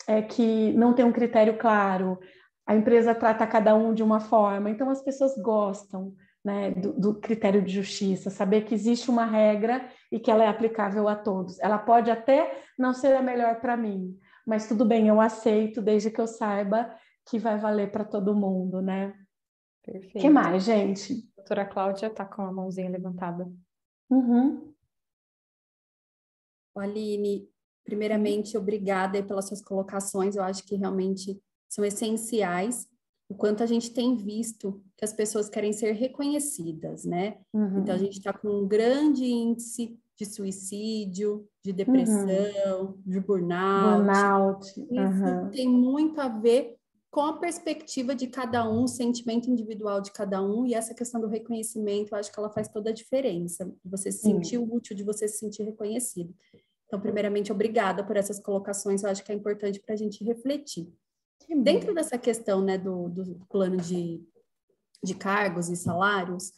é que não tem um critério claro, a empresa trata cada um de uma forma, então as pessoas gostam, né, do critério de justiça, saber que existe uma regra e que ela é aplicável a todos. Ela pode até não ser a melhor para mim, mas tudo bem, eu aceito, desde que eu saiba que vai valer para todo mundo, né? Perfeito. O que mais, gente? A doutora Cláudia está com a mãozinha levantada. Aline, primeiramente, obrigada pelas suas colocações, eu acho que realmente são essenciais, o quanto a gente tem visto que as pessoas querem ser reconhecidas, né? Então, a gente está com um grande índice de suicídio, de depressão, de burnout. Isso tem muito a ver com a perspectiva de cada um, o sentimento individual de cada um, e essa questão do reconhecimento, eu acho que ela faz toda a diferença, de você se sentir útil, de você se sentir reconhecido. Então, primeiramente, obrigada por essas colocações, eu acho que é importante para a gente refletir. Dentro dessa questão, né, do plano de cargos e salários,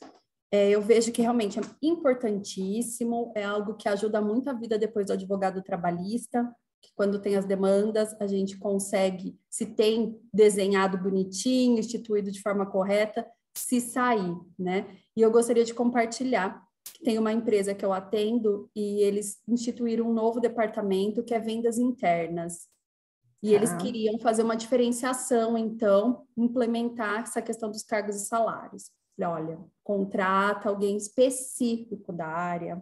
eu vejo que realmente é importantíssimo, é algo que ajuda muito a vida depois do advogado trabalhista, que quando tem as demandas, a gente consegue, se tem desenhado bonitinho, instituído de forma correta, se sair, né? E eu gostaria de compartilhar que tem uma empresa que eu atendo e eles instituíram um novo departamento que é vendas internas. E eles queriam fazer uma diferenciação, então, implementar essa questão dos cargos e salários. Olha, contrata alguém específico da área,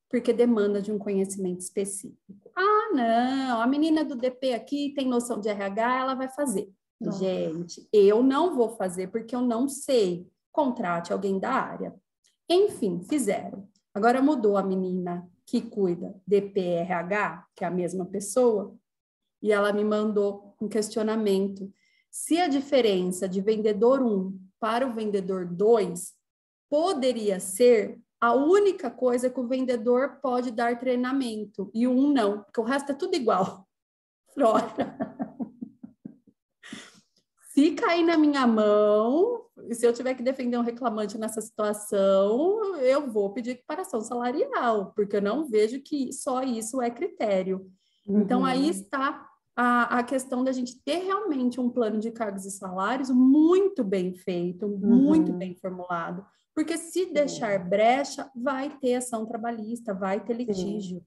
porque demanda de um conhecimento específico. Ah, não, a menina do DP aqui tem noção de RH, ela vai fazer. Nossa. Gente, eu não vou fazer porque eu não sei. Contrate alguém da área. Enfim, fizeram. Agora mudou a menina que cuida DP-RH, que é a mesma pessoa, e ela me mandou um questionamento. Se a diferença de vendedor 1 para o vendedor 2 poderia ser a única coisa que o vendedor pode dar treinamento, e o 1 não, porque o resto é tudo igual. Flora. Se cair na minha mão, se eu tiver que defender um reclamante nessa situação, eu vou pedir equiparação salarial, porque eu não vejo que só isso é critério. Então, aí está a questão da gente ter realmente um plano de cargos e salários muito bem feito, muito bem formulado, porque se deixar brecha, vai ter ação trabalhista, vai ter litígio.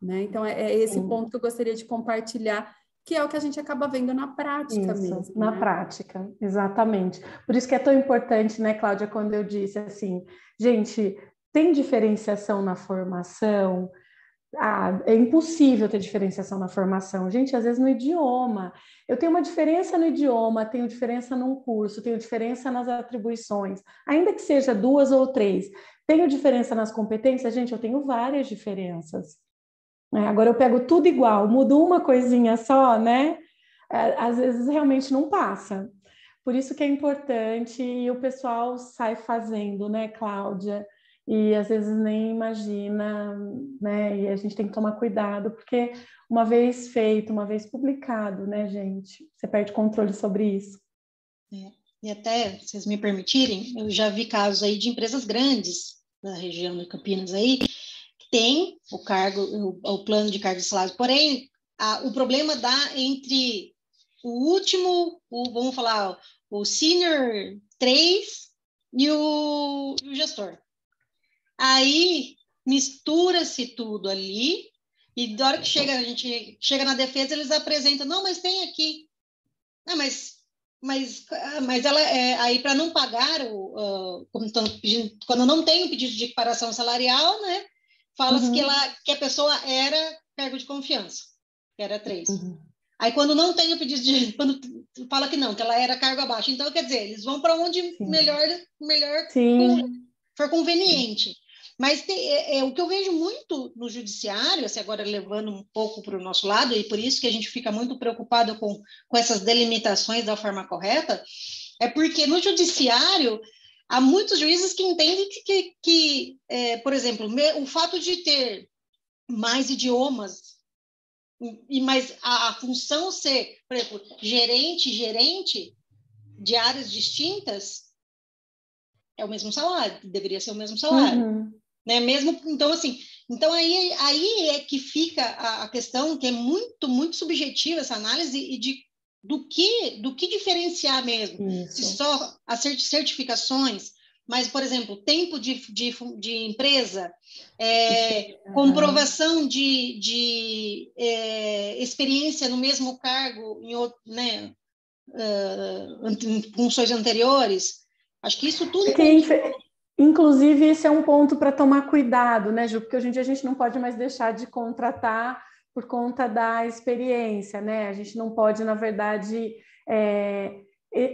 né? Então, é esse ponto que eu gostaria de compartilhar, que é o que a gente acaba vendo na prática mesmo. Na né? prática, exatamente. Por isso que é tão importante, né, Cláudia, quando eu disse assim, gente, tem diferenciação na formação? É impossível ter diferenciação na formação. Gente, às vezes no idioma. Eu tenho uma diferença no idioma, tenho diferença num curso, tenho diferença nas atribuições, ainda que seja 2 ou 3. Tenho diferença nas competências? Gente, eu tenho várias diferenças. Agora eu pego tudo igual, mudo uma coisinha só, né? Às vezes realmente não passa. Por isso que é importante e o pessoal sai fazendo, né, Cláudia? E às vezes nem imagina, né? E a gente tem que tomar cuidado, porque uma vez feito, uma vez publicado, né, gente? Você perde controle sobre isso. E até, se vocês me permitirem, eu já vi casos aí de empresas grandes da região de Campinas aí, que tem o cargo, o plano de cargos e salários, porém, o problema dá entre o último, vamos falar, o senior 3 e o gestor. Aí mistura-se tudo ali, e da hora que a gente chega na defesa, eles apresentam, não, mas tem aqui. Não, mas ela aí para não pagar quando não tem o pedido de equiparação salarial, né? Fala-se que a pessoa era cargo de confiança, que era 3. Aí quando não tem o pedido quando fala que não, que ela era cargo abaixo, então quer dizer, eles vão para onde melhor for conveniente. Mas o que eu vejo muito no judiciário, assim, agora levando um pouco para o nosso lado, e por isso que a gente fica muito preocupado com essas delimitações da forma correta, é porque no judiciário há muitos juízes que entendem que por exemplo, o fato de ter mais idiomas, mas a função ser, por exemplo, gerente de áreas distintas, é o mesmo salário, deveria ser o mesmo salário. Né? Mesmo, então, assim, aí é que fica a questão, que é muito, muito subjetiva essa análise, e do que diferenciar mesmo. Isso. Se só as certificações, mas, por exemplo, tempo de empresa, comprovação de experiência no mesmo cargo em outro, né, em funções anteriores. Acho que isso tudo... Inclusive, esse é um ponto para tomar cuidado, né, Ju? Porque hoje em dia a gente não pode mais deixar de contratar por conta da experiência, né? A gente não pode, na verdade,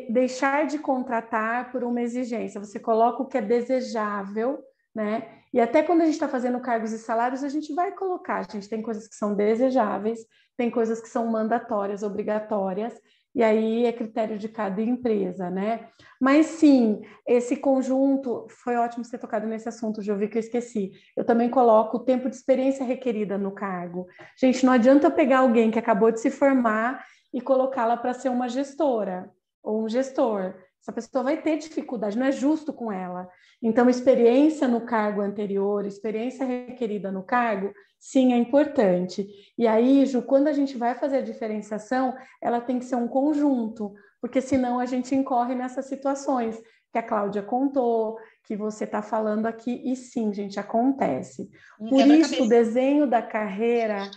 deixar de contratar por uma exigência. Você coloca o que é desejável, né? E até quando a gente está fazendo cargos e salários, a gente vai colocar. A gente tem coisas que são desejáveis, tem coisas que são mandatórias, obrigatórias, e aí é critério de cada empresa, né? Mas sim, esse conjunto, foi ótimo você ter tocado nesse assunto, já vi que eu esqueci. Eu também coloco o tempo de experiência requerida no cargo. Gente, não adianta eu pegar alguém que acabou de se formar e colocá-la para ser uma gestora ou um gestor. Essa pessoa vai ter dificuldade, não é justo com ela. Então, experiência no cargo anterior, experiência requerida no cargo, sim, é importante. E aí, Ju, quando a gente vai fazer a diferenciação, ela tem que ser um conjunto, porque senão a gente incorre nessas situações que a Cláudia contou, que você está falando aqui, e sim, gente, acontece. Por isso, o desenho da carreira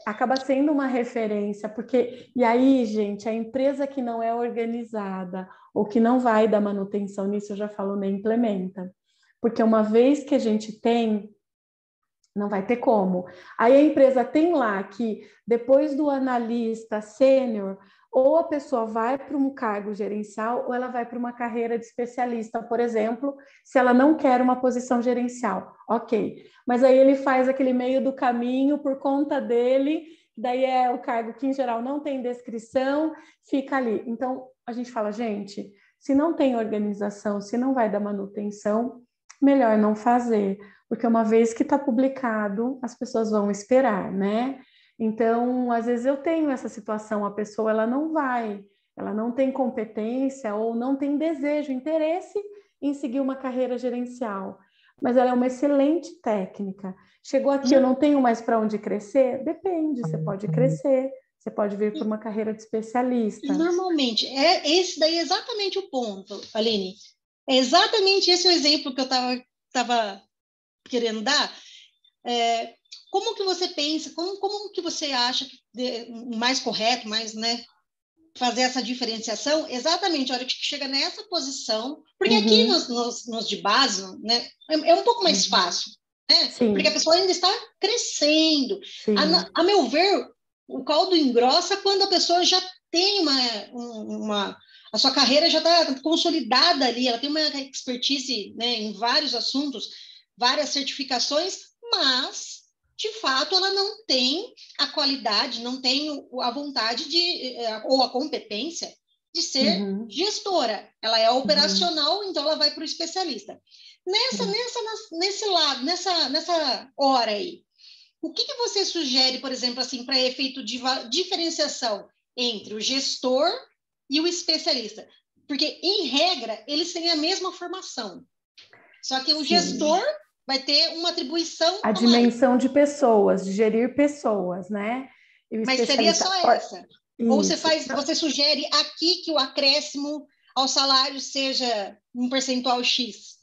acaba sendo uma referência, porque, e aí, gente, a empresa que não é organizada ou que não vai dar manutenção nisso, eu já falo, nem implementa. Porque uma vez que a gente tem, não vai ter como. Aí a empresa tem lá que depois do analista sênior, ou a pessoa vai para um cargo gerencial ou ela vai para uma carreira de especialista, por exemplo, se ela não quer uma posição gerencial. Ok, mas aí ele faz aquele meio do caminho por conta dele, daí é o cargo que em geral não tem descrição, fica ali. Então a gente fala, gente, se não tem organização, se não vai dar manutenção, melhor não fazer, porque uma vez que está publicado, as pessoas vão esperar, né? Então, às vezes eu tenho essa situação, a pessoa ela não vai, ela não tem competência ou não tem desejo, interesse em seguir uma carreira gerencial, mas ela é uma excelente técnica. Chegou aqui, eu não tenho mais para onde crescer? Depende, você pode crescer, você pode vir para uma carreira de especialista. Normalmente, esse daí é exatamente o ponto, Aline. É exatamente esse o exemplo que eu estava querendo dar. como que você pensa, como que você acha mais correto, mais, né, fazer essa diferenciação exatamente a hora que chega nessa posição, porque aqui nos de base, né, é um pouco mais fácil, né? Sim. Porque a pessoa ainda está crescendo. Sim. A meu ver, o caldo engrossa quando a pessoa já tem a sua carreira já está consolidada ali, ela tem uma expertise, né, em vários assuntos, várias certificações, mas de fato, ela não tem a qualidade, não tem a vontade ou a competência de ser gestora. Ela é operacional, então ela vai para o especialista. Nesse lado, nessa hora aí, o que você sugere, por exemplo, assim, para efeito de diferenciação entre o gestor e o especialista? Porque, em regra, eles têm a mesma formação. Só que o gestor vai ter uma atribuição a dimensão de pessoas, de gerir pessoas, né? Mas seria só essa? Isso. Ou você sugere aqui que o acréscimo ao salário seja um percentual X,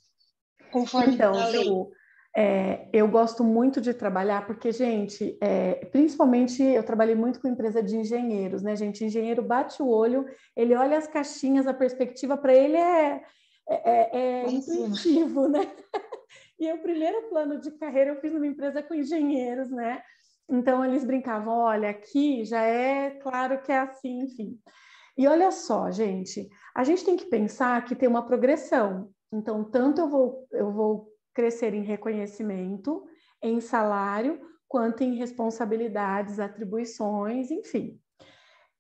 conforme a lei? Ju, eu gosto muito de trabalhar, porque, gente, principalmente eu trabalhei muito com empresa de engenheiros, né, gente? Engenheiro bate o olho, ele olha as caixinhas, a perspectiva para ele é intuitivo, né? E o primeiro plano de carreira eu fiz numa empresa com engenheiros, né? Então eles brincavam, olha, aqui já é claro que é assim, enfim. E olha só, gente, a gente tem que pensar que tem uma progressão. Então, tanto eu vou crescer em reconhecimento, em salário, quanto em responsabilidades, atribuições, enfim.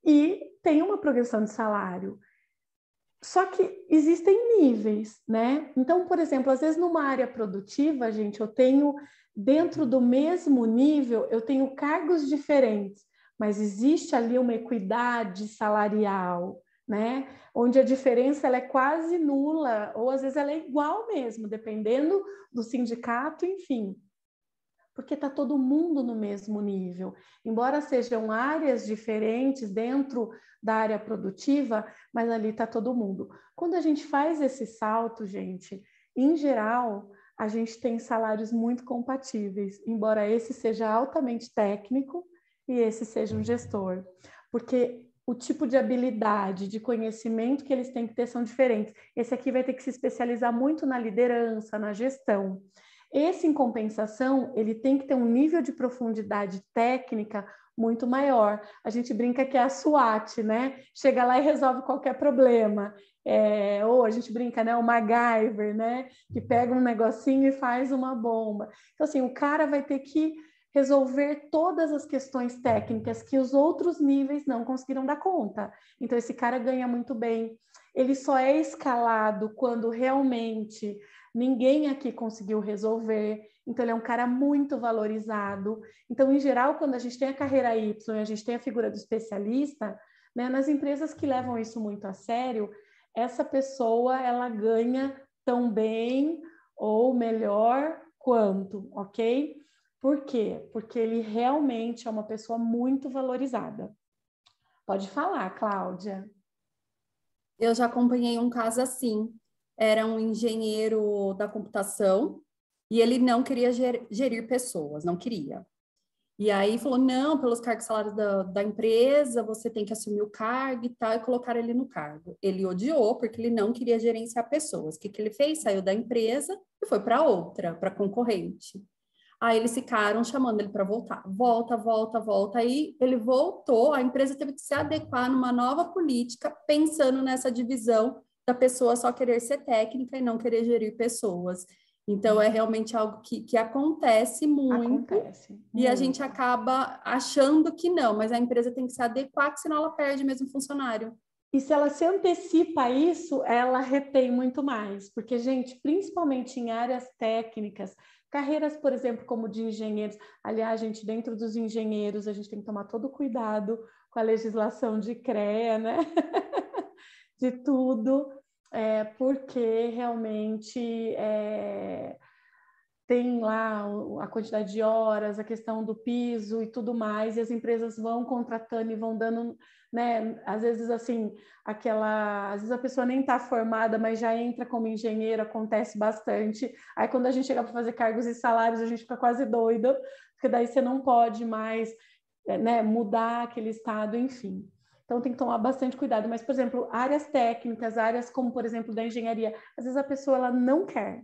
E tem uma progressão de salário. Só que existem níveis, né? Então, por exemplo, às vezes numa área produtiva, gente, eu tenho, dentro do mesmo nível, eu tenho cargos diferentes, mas existe ali uma equidade salarial, né? Onde a diferença ela é quase nula, ou às vezes ela é igual mesmo, dependendo do sindicato, enfim. Porque está todo mundo no mesmo nível. Embora sejam áreas diferentes dentro da área produtiva, mas ali está todo mundo. Quando a gente faz esse salto, gente, em geral, a gente tem salários muito compatíveis, embora esse seja altamente técnico e esse seja um gestor. Porque o tipo de habilidade, de conhecimento que eles têm que ter são diferentes. Esse aqui vai ter que se especializar muito na liderança, na gestão. Esse, em compensação, ele tem que ter um nível de profundidade técnica muito maior. A gente brinca que é a SWAT, né? Chega lá e resolve qualquer problema. Ou a gente brinca, né? O MacGyver, né? Que pega um negocinho e faz uma bomba. Então, assim, o cara vai ter que resolver todas as questões técnicas que os outros níveis não conseguiram dar conta. Então, esse cara ganha muito bem. Ele só é escalado quando realmente ninguém aqui conseguiu resolver, então ele é um cara muito valorizado. Então, em geral, quando a gente tem a carreira Y e a gente tem a figura do especialista, né, nas empresas que levam isso muito a sério, essa pessoa, ela ganha tão bem ou melhor quanto, ok? Por quê? Porque ele realmente é uma pessoa muito valorizada. Pode falar, Cláudia. Eu já acompanhei um caso assim. Era um engenheiro da computação e ele não queria gerir pessoas, não queria. E aí falou, não, pelos cargos salários da empresa, você tem que assumir o cargo e tal, e colocaram ele no cargo. Ele odiou porque ele não queria gerenciar pessoas. O que ele fez? Saiu da empresa e foi para outra, para concorrente. Aí eles ficaram chamando ele para voltar. Volta, volta, volta. Aí ele voltou, a empresa teve que se adequar numa nova política, pensando nessa divisão da pessoa só querer ser técnica e não querer gerir pessoas. Então, é realmente algo que acontece muito. E a gente acaba achando que não, mas a empresa tem que se adequar, porque senão ela perde mesmo funcionário. E se ela se antecipa a isso, ela retém muito mais. Porque, gente, principalmente em áreas técnicas, carreiras, por exemplo, como de engenheiros. Aliás, gente, dentro dos engenheiros, a gente tem que tomar todo cuidado com a legislação de CREA, né? De tudo, porque realmente tem lá a quantidade de horas, a questão do piso e tudo mais, e as empresas vão contratando e vão dando, né? Às vezes, assim, às vezes a pessoa nem está formada, mas já entra como engenheiro, acontece bastante. Aí, quando a gente chega para fazer cargos e salários, a gente fica quase doido, porque daí você não pode mais, né, mudar aquele estado, enfim. Então, tem que tomar bastante cuidado. Mas, por exemplo, áreas técnicas, áreas como, por exemplo, da engenharia, às vezes a pessoa ela não quer.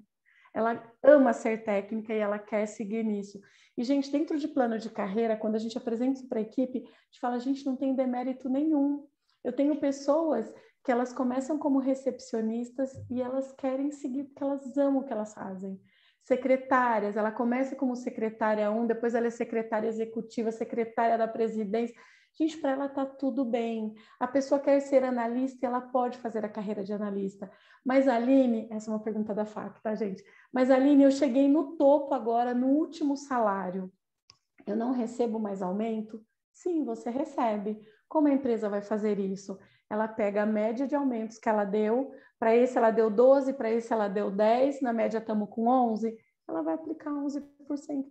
Ela ama ser técnica e ela quer seguir nisso. E, gente, dentro de plano de carreira, quando a gente apresenta isso para a equipe, a gente fala, gente, não tem demérito nenhum. Eu tenho pessoas que elas começam como recepcionistas e elas querem seguir porque elas amam o que elas fazem. Secretárias, ela começa como secretária 1, depois ela é secretária executiva, secretária da presidência. Gente, para ela está tudo bem. A pessoa quer ser analista e ela pode fazer a carreira de analista. Mas, Aline, essa é uma pergunta da FAC, tá, gente? Mas, Aline, eu cheguei no topo agora, no último salário. Eu não recebo mais aumento? Sim, você recebe. Como a empresa vai fazer isso? Ela pega a média de aumentos que ela deu, para esse ela deu 12, para esse ela deu 10, na média estamos com 11, ela vai aplicar 11%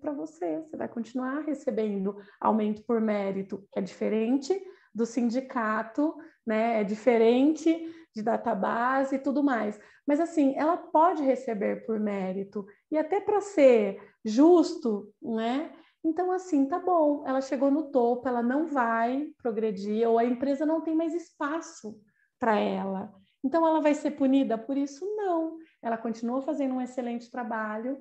para você. Você vai continuar recebendo aumento por mérito, que é diferente do sindicato, né? É diferente de database e tudo mais. Mas, assim, ela pode receber por mérito. E até para ser justo, né? Então, assim, tá bom, ela chegou no topo, ela não vai progredir, ou a empresa não tem mais espaço para ela. Então, ela vai ser punida por isso? Não. Ela continua fazendo um excelente trabalho,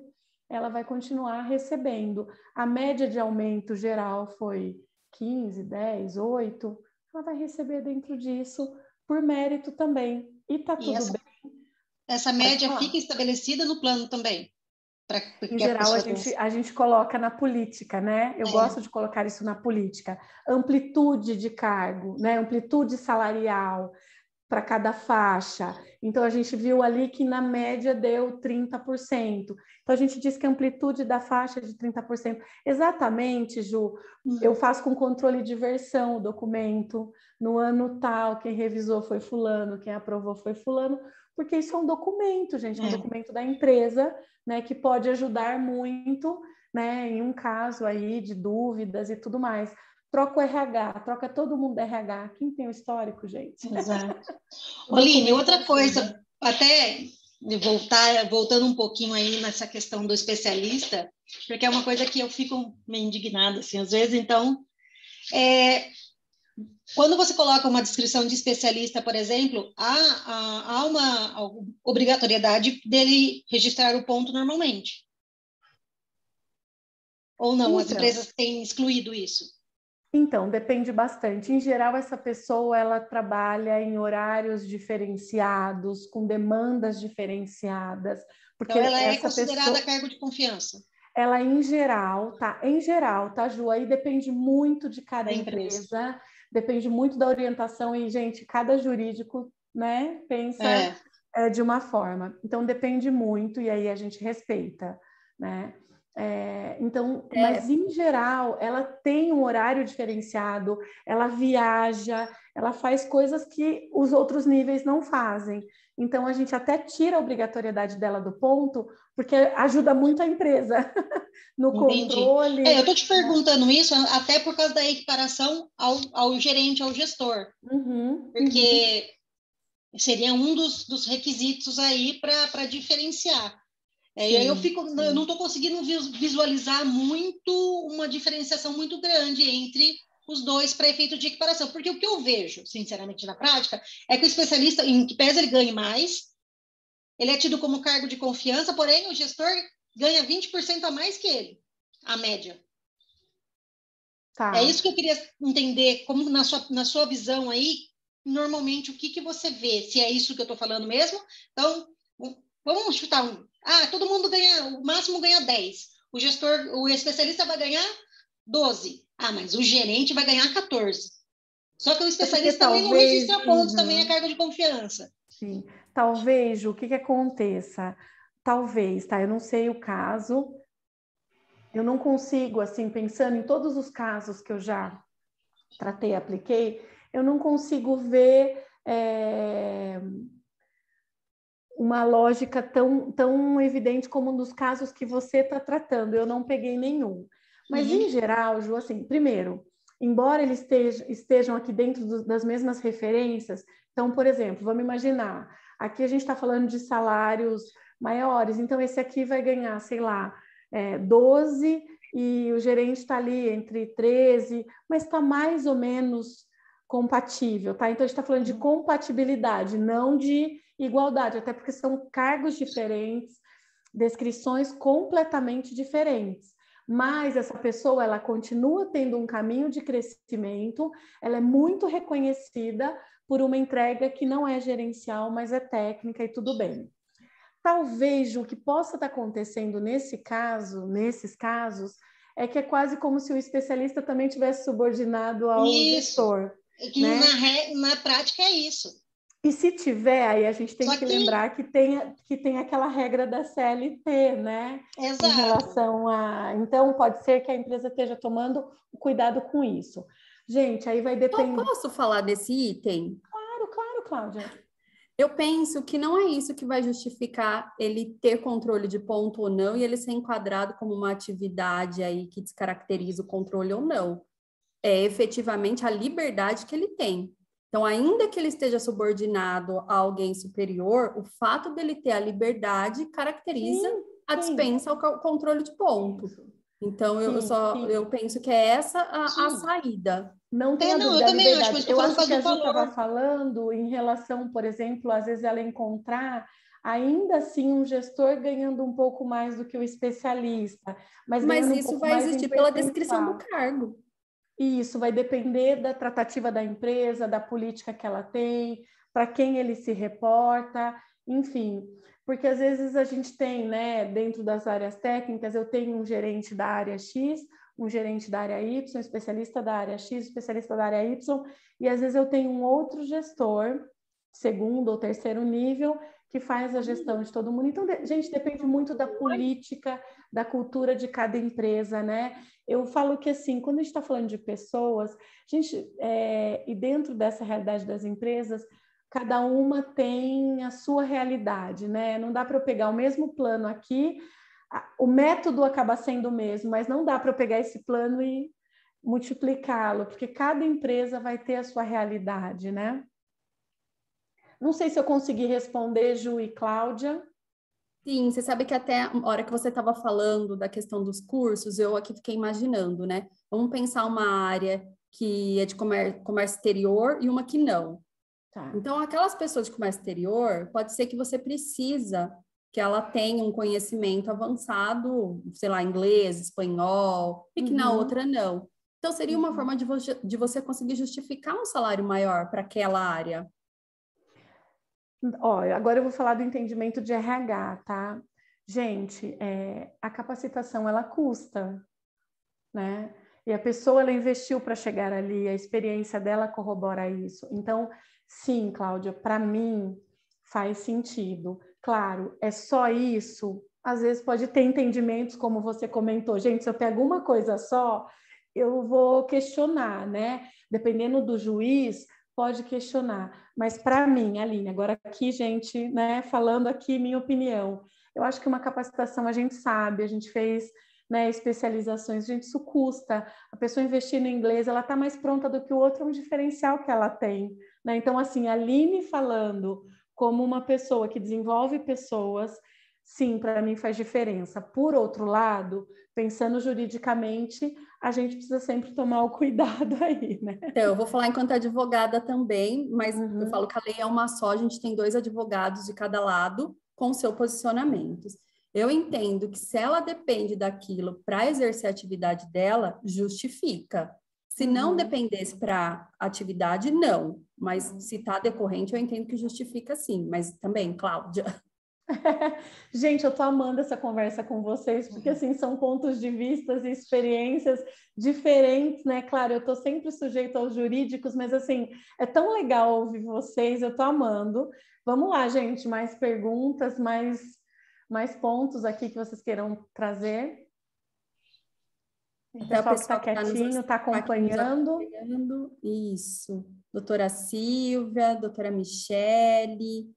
ela vai continuar recebendo. A média de aumento geral foi 15, 10, 8. Ela vai receber dentro disso por mérito também. E tá tudo bem. Essa média fica estabelecida no plano também? Em geral, a gente coloca na política, né? Eu gosto de colocar isso na política. Amplitude de cargo, né? Amplitude salarial para cada faixa. Então, a gente viu ali que, na média, deu 30%. Então, a gente diz que a amplitude da faixa é de 30%. Exatamente, Ju. Eu faço com controle de versão o documento. No ano tal, quem revisou foi fulano, quem aprovou foi fulano, porque isso é um documento, gente, é um documento da empresa, né, que pode ajudar muito, né, em um caso aí de dúvidas e tudo mais. Troca o RH, troca todo mundo do RH. Quem tem o histórico, gente? Exato. Oline, outra coisa, até voltando um pouquinho aí nessa questão do especialista, porque é uma coisa que eu fico meio indignada, assim, às vezes, então, quando você coloca uma descrição de especialista, por exemplo, há uma obrigatoriedade dele registrar o ponto normalmente. Ou não, as empresas têm excluído isso? Então, depende bastante. Em geral, essa pessoa, ela trabalha em horários diferenciados, com demandas diferenciadas. Porque então, ela é considerada cargo de confiança? Ela, em geral, tá, Ju? Aí depende muito de cada empresa, depende muito da orientação e, gente, cada jurídico, né, pensa de uma forma. Então, depende muito e aí a gente respeita, né? Então, mas em geral, ela tem um horário diferenciado, ela viaja, ela faz coisas que os outros níveis não fazem. Então, a gente até tira a obrigatoriedade dela do ponto, porque ajuda muito a empresa no controle. Eu estou te perguntando isso até por causa da equiparação ao gerente, ao gestor. Porque seria um dos requisitos aí para diferenciar. Eu não estou conseguindo visualizar muito uma diferenciação muito grande entre os dois para efeito de equiparação, porque o que eu vejo, sinceramente, na prática, é que o especialista, em que pese ele ganhe mais, ele é tido como cargo de confiança, porém o gestor ganha 20% a mais que ele, a média. É isso que eu queria entender, como na sua visão aí, normalmente, o que você vê? Se é isso que eu estou falando mesmo? Então, vamos chutar todo mundo ganha, o máximo ganha 10. O especialista vai ganhar 12. Mas o gerente vai ganhar 14. Só que o especialista também não registra pontos, também é cargo de confiança. Sim. Talvez, o que aconteça? Talvez, tá? Eu não sei o caso. Eu não consigo, assim, pensando em todos os casos que eu já tratei, apliquei, eu não consigo ver uma lógica tão evidente como um dos casos que você está tratando. Eu não peguei nenhum. Mas, em geral, Ju, assim, primeiro, embora eles estejam aqui dentro das mesmas referências, então, por exemplo, vamos imaginar, aqui a gente está falando de salários maiores, então esse aqui vai ganhar, sei lá, 12 e o gerente está ali entre 13, mas está mais ou menos compatível, tá? Então, a gente está falando de compatibilidade, não de igualdade, até porque são cargos diferentes, descrições completamente diferentes. Mas essa pessoa, ela continua tendo um caminho de crescimento, ela é muito reconhecida por uma entrega que não é gerencial, mas é técnica e tudo bem. Talvez o que possa estar acontecendo nesses casos, é que é quase como se o especialista também tivesse subordinado ao gestor. Que né? na prática é isso. E se tiver, aí a gente tem Só que lembrar que tem aquela regra da CLT, né? Exato. Em relação a... Então, pode ser que a empresa esteja tomando cuidado com isso. Gente, aí vai depender... Eu posso falar desse item? Claro, Cláudia. Eu penso que não é isso que vai justificar ele ter controle de ponto ou não e ele ser enquadrado como uma atividade aí que descaracteriza o controle ou não. É efetivamente a liberdade que ele tem. Então, ainda que ele esteja subordinado a alguém superior, o fato dele ter a liberdade caracteriza a dispensa ao controle de ponto. Então, eu penso que é essa a saída. Não tem dúvida, eu também liberdade. acho, mas eu acho que a Ju valor. estava falando em relação, por exemplo, às vezes ela encontrar ainda assim um gestor ganhando um pouco mais do que o especialista. Mas isso vai existir pela descrição do cargo. Isso vai depender da tratativa da empresa, da política que ela tem, para quem ele se reporta, enfim. Porque às vezes a gente tem, né, dentro das áreas técnicas, eu tenho um gerente da área X, um gerente da área Y, um especialista da área X, especialista da área Y, e às vezes eu tenho um outro gestor, segundo ou terceiro nível, que faz a gestão de todo mundo. Então, gente, depende muito da política, da cultura de cada empresa, né? Eu falo que, assim, quando a gente está falando de pessoas, e dentro dessa realidade das empresas, cada uma tem a sua realidade, né? Não dá para eu pegar o mesmo plano aqui, o método acaba sendo o mesmo, mas não dá para eu pegar esse plano e multiplicá-lo, porque cada empresa vai ter a sua realidade, né? Não sei se eu consegui responder, Ju e Cláudia. Sim, você sabe que até a hora que você estava falando da questão dos cursos, eu aqui fiquei imaginando, né? Vamos pensar uma área que é de comércio exterior e uma que não. Tá. Então, aquelas pessoas de comércio exterior, pode ser que você precisa que ela tenha um conhecimento avançado, sei lá, inglês, espanhol, e que na outra não. Então, seria uma forma de você conseguir justificar um salário maior para aquela área. Olha, agora eu vou falar do entendimento de RH, tá? Gente, a capacitação, ela custa, né? E a pessoa, ela investiu para chegar ali, a experiência dela corrobora isso. Então, sim, Cláudia, para mim faz sentido. Claro, é só isso? Às vezes pode ter entendimentos, como você comentou. Gente, se eu pego uma coisa só, eu vou questionar, né? Dependendo do juiz, pode questionar. Mas para mim, Aline, agora aqui, gente, né, falando aqui minha opinião, eu acho que uma capacitação a gente sabe, a gente fez, né, especializações, gente, isso custa. A pessoa investir no inglês, ela está mais pronta do que o outro, é um diferencial que ela tem, né? Então, assim, a Aline falando como uma pessoa que desenvolve pessoas, sim, para mim faz diferença. Por outro lado, pensando juridicamente, a gente precisa sempre tomar o cuidado aí, né? Então, eu vou falar enquanto advogada também, mas eu falo que a lei é uma só, a gente tem 2 advogados de cada lado com seus posicionamentos. Eu entendo que se ela depende daquilo para exercer a atividade dela, justifica. Se não dependesse para atividade, não. Mas se está decorrente, eu entendo que justifica sim. Mas também, Cláudia... Gente, eu tô amando essa conversa com vocês, porque assim, são pontos de vista e experiências diferentes, né? Claro, eu tô sempre sujeito aos jurídicos, mas assim, é tão legal ouvir vocês, eu tô amando. Vamos lá, gente, mais perguntas, mais pontos aqui que vocês queiram trazer. O pessoal que está quietinho, está acompanhando. Isso. Doutora Silvia, doutora Michele,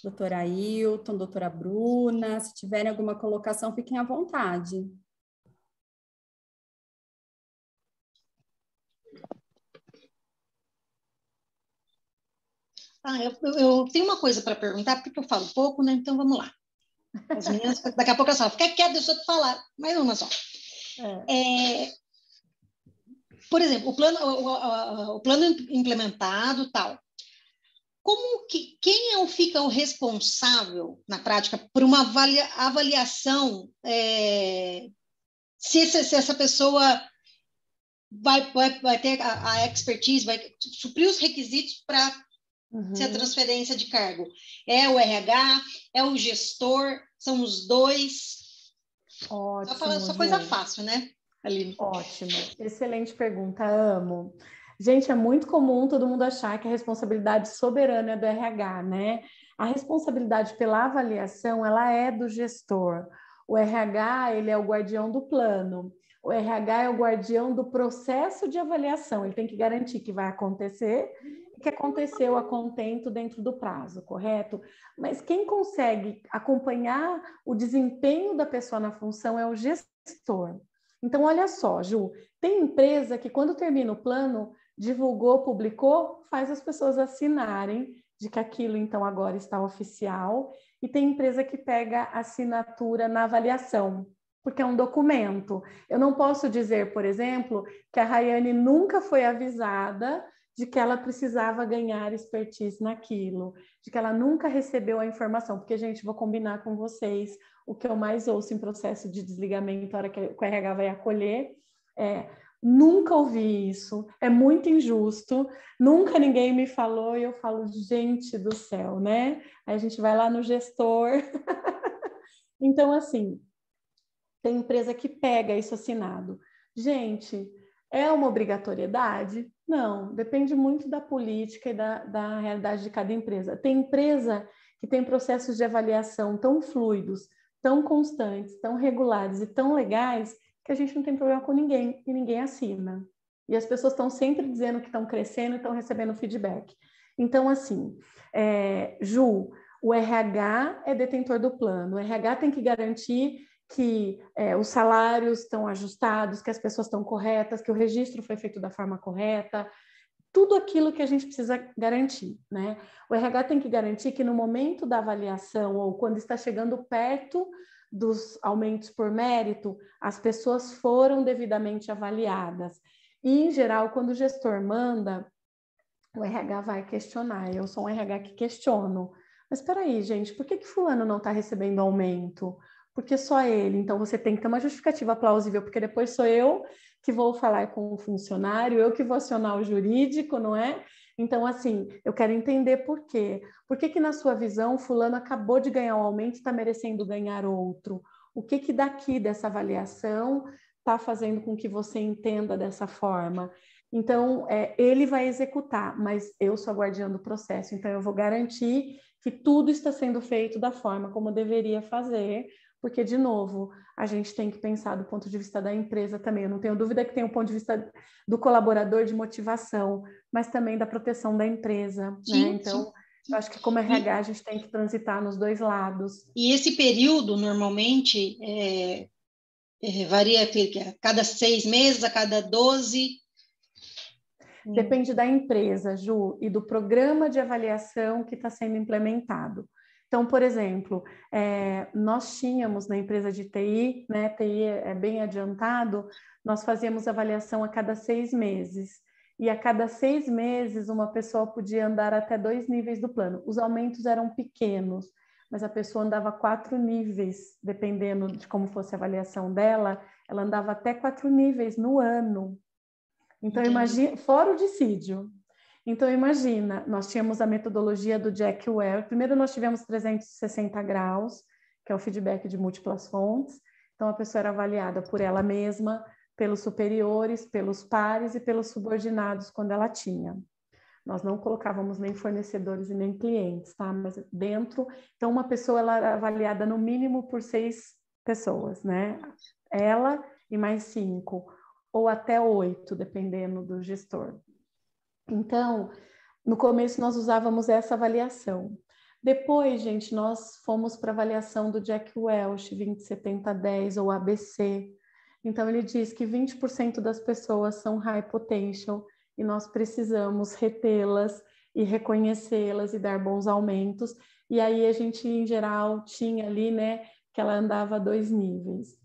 doutora Ailton, doutora Bruna, se tiverem alguma colocação, fiquem à vontade. Eu tenho uma coisa para perguntar, porque eu falo pouco, né? Então vamos lá. As meninas, daqui a pouco eu falo, fica quieto, deixa eu te falar. Mais uma só. Por exemplo, o plano implementado, tal. Quem fica o responsável, na prática, por uma avaliação, se essa pessoa vai ter a expertise, vai suprir os requisitos para ser a transferência de cargo? É o RH, é o gestor, são os dois? Ótimo, só coisa fácil, né, Aline? Ótimo, excelente pergunta, amo. Gente, é muito comum todo mundo achar que a responsabilidade soberana é do RH, né? A responsabilidade pela avaliação, ela é do gestor. O RH, ele é o guardião do plano. O RH é o guardião do processo de avaliação. Ele tem que garantir que vai acontecer e que aconteceu a contento dentro do prazo, correto? Mas quem consegue acompanhar o desempenho da pessoa na função é o gestor. Então, olha só, Ju, tem empresa que quando termina o plano, divulgou, publicou, faz as pessoas assinarem de que aquilo, então, agora está oficial. E tem empresa que pega assinatura na avaliação, porque é um documento. Eu não posso dizer, por exemplo, que a Rayane nunca foi avisada de que ela precisava ganhar expertise naquilo, de que ela nunca recebeu a informação, porque, gente, vou combinar com vocês, o que eu mais ouço em processo de desligamento, na hora que o RH vai acolher, nunca ouvi isso, é muito injusto, nunca ninguém me falou, e eu falo, gente do céu, né? Aí a gente vai lá no gestor. Então, assim, tem empresa que pega isso assinado. Gente, é uma obrigatoriedade? Não, depende muito da política e da realidade de cada empresa. Tem empresa que tem processos de avaliação tão fluidos, tão constantes, tão regulares e tão legais, que a gente não tem problema com ninguém e ninguém assina. E as pessoas estão sempre dizendo que estão crescendo e estão recebendo feedback. Então, assim, Ju, o RH é detentor do plano, o RH tem que garantir que os salários estão ajustados, que as pessoas estão corretas, que o registro foi feito da forma correta, tudo aquilo que a gente precisa garantir, né? O RH tem que garantir que no momento da avaliação ou quando está chegando perto dos aumentos por mérito, as pessoas foram devidamente avaliadas. E, em geral, quando o gestor manda, o RH vai questionar. Eu sou um RH que questiono. Mas espera aí, gente, por que fulano não está recebendo aumento? Porque só ele. Então, você tem que ter uma justificativa plausível, porque depois sou eu que vou falar com o funcionário, eu que vou acionar o jurídico, não é? Então, assim, eu quero entender por quê. Por que na sua visão, fulano acabou de ganhar um aumento e está merecendo ganhar outro? O que daqui dessa avaliação está fazendo com que você entenda dessa forma? Então, ele vai executar, mas eu sou a guardiã do processo, então eu vou garantir que tudo está sendo feito da forma como deveria fazer, porque, de novo, a gente tem que pensar do ponto de vista da empresa também. Eu não tenho dúvida que tem o ponto de vista do colaborador de motivação, mas também da proteção da empresa, sim, né? Então, sim. Eu acho que como RH a gente tem que transitar nos dois lados. E esse período, normalmente, varia a cada 6 meses, a cada 12? Depende da empresa, Ju, e do programa de avaliação que está sendo implementado. Então, por exemplo, nós tínhamos na empresa de TI, né, TI é bem adiantado, nós fazíamos avaliação a cada 6 meses. E a cada 6 meses, uma pessoa podia andar até 2 níveis do plano. Os aumentos eram pequenos, mas a pessoa andava 4 níveis, dependendo de como fosse a avaliação dela, ela andava até 4 níveis no ano. Então, imagina, fora o dissídio. Então, imagina, nós tínhamos a metodologia do Jack Welch. Primeiro, nós tivemos 360 graus, que é o feedback de múltiplas fontes. Então, a pessoa era avaliada por ela mesma, pelos superiores, pelos pares e pelos subordinados, quando ela tinha. Nós não colocávamos nem fornecedores e nem clientes, tá? Mas dentro... Então, uma pessoa ela era avaliada no mínimo por 6 pessoas, né? Ela e mais 5, ou até 8, dependendo do gestor. Então, no começo nós usávamos essa avaliação. Depois, gente, nós fomos para a avaliação do Jack Welch, 20-70-10 ou ABC. Então, ele diz que 20% das pessoas são high potential e nós precisamos retê-las e reconhecê-las e dar bons aumentos. E aí a gente, em geral, tinha ali, né, que ela andava 2 níveis.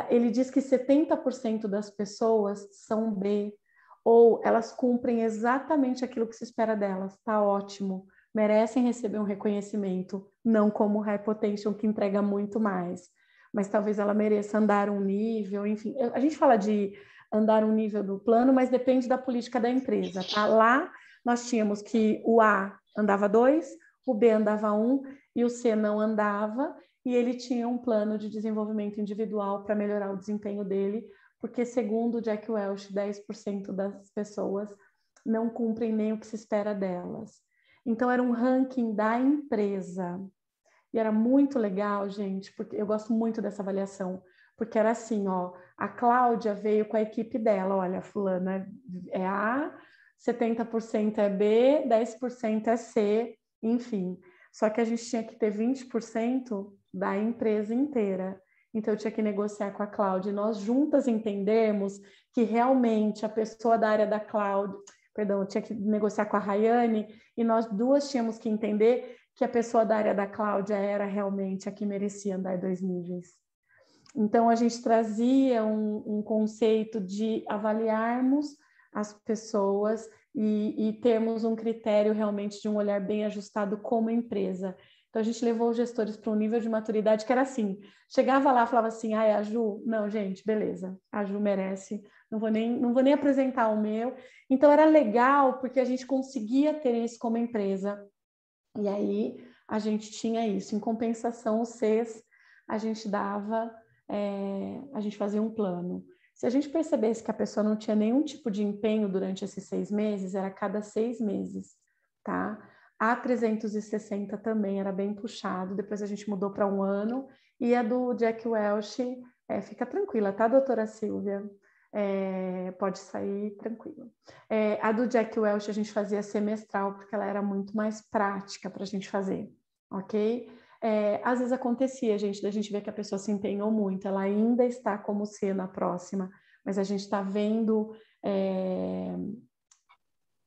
Ele diz que 70% das pessoas são B, ou elas cumprem exatamente aquilo que se espera delas. Tá ótimo, merecem receber um reconhecimento, não como High Potential, que entrega muito mais, mas talvez ela mereça andar um nível, enfim. A gente fala de andar um nível do plano, mas depende da política da empresa, tá? Lá nós tínhamos que o A andava 2, o B andava 1 e o C não andava, e ele tinha um plano de desenvolvimento individual para melhorar o desempenho dele, porque segundo o Jack Welch, 10% das pessoas não cumprem nem o que se espera delas. Então era um ranking da empresa. E era muito legal, gente, porque eu gosto muito dessa avaliação, porque era assim, ó, a Cláudia veio com a equipe dela, olha, fulana é A, 70% é B, 10% é C, enfim. Só que a gente tinha que ter 20% da empresa inteira. Então, eu tinha que negociar com a Cláudia. E nós juntas entendemos que realmente a pessoa da área da Cláudia, perdão, eu tinha que negociar com a Rayane, e nós duas tínhamos que entender que a pessoa da área da Cláudia era realmente a que merecia andar 2 níveis. Então, a gente trazia um conceito de avaliarmos as pessoas e termos um critério realmente de um olhar bem ajustado como empresa. Então, a gente levou os gestores para um nível de maturidade que era assim, chegava lá e falava assim, ai, a Ju, não, gente, beleza, a Ju merece, não vou nem apresentar o meu. Então, era legal porque a gente conseguia ter isso como empresa. E aí, a gente tinha isso. Em compensação, os Cs, a gente dava, a gente fazia um plano. Se a gente percebesse que a pessoa não tinha nenhum tipo de empenho durante esses 6 meses, era a cada 6 meses, tá? A 360 também era bem puxado, depois a gente mudou para 1 ano, e a do Jack Welch, fica tranquila, tá, doutora Silvia? Pode sair tranquila. A do Jack Welch a gente fazia semestral, porque ela era muito mais prática para a gente fazer, ok? Às vezes acontecia, gente, da gente ver que a pessoa se empenhou muito, ela ainda está como C na próxima, mas a gente está vendo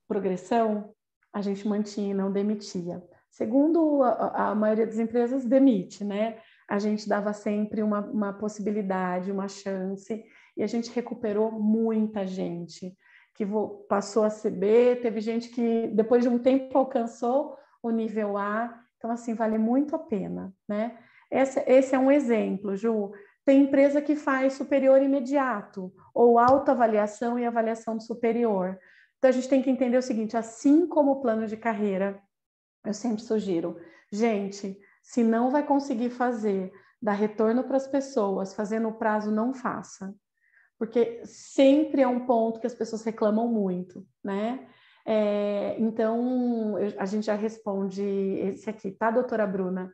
progressão, a gente mantinha e não demitia. Segundo a maioria das empresas, demite, né? A gente dava sempre uma possibilidade, uma chance, e a gente recuperou muita gente que passou a ser B, teve gente que depois de um tempo alcançou o nível A, então assim, vale muito a pena, né? Esse é um exemplo, Ju. Tem empresa que faz superior imediato, ou autoavaliação e avaliação do superior. Então, a gente tem que entender o seguinte, assim como o plano de carreira, eu sempre sugiro, gente, se não vai conseguir fazer, dar retorno para as pessoas, fazendo o prazo, não faça. Porque sempre é um ponto que as pessoas reclamam muito, né? Então, a gente já responde esse aqui, tá, doutora Bruna?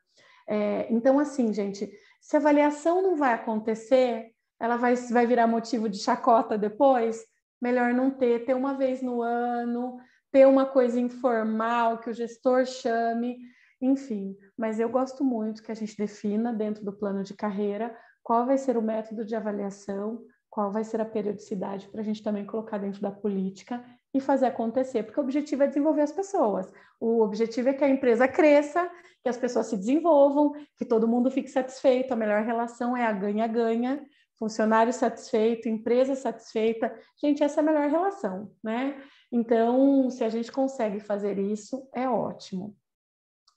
Então, assim, gente, se a avaliação não vai acontecer, ela vai virar motivo de chacota depois, melhor não ter uma vez no ano, ter uma coisa informal que o gestor chame, enfim. Mas eu gosto muito que a gente defina dentro do plano de carreira qual vai ser o método de avaliação, qual vai ser a periodicidade para a gente também colocar dentro da política e fazer acontecer, porque o objetivo é desenvolver as pessoas. O objetivo é que a empresa cresça, que as pessoas se desenvolvam, que todo mundo fique satisfeito. A melhor relação é a ganha-ganha, funcionário satisfeito, empresa satisfeita. Gente, essa é a melhor relação, né? Então, se a gente consegue fazer isso, é ótimo.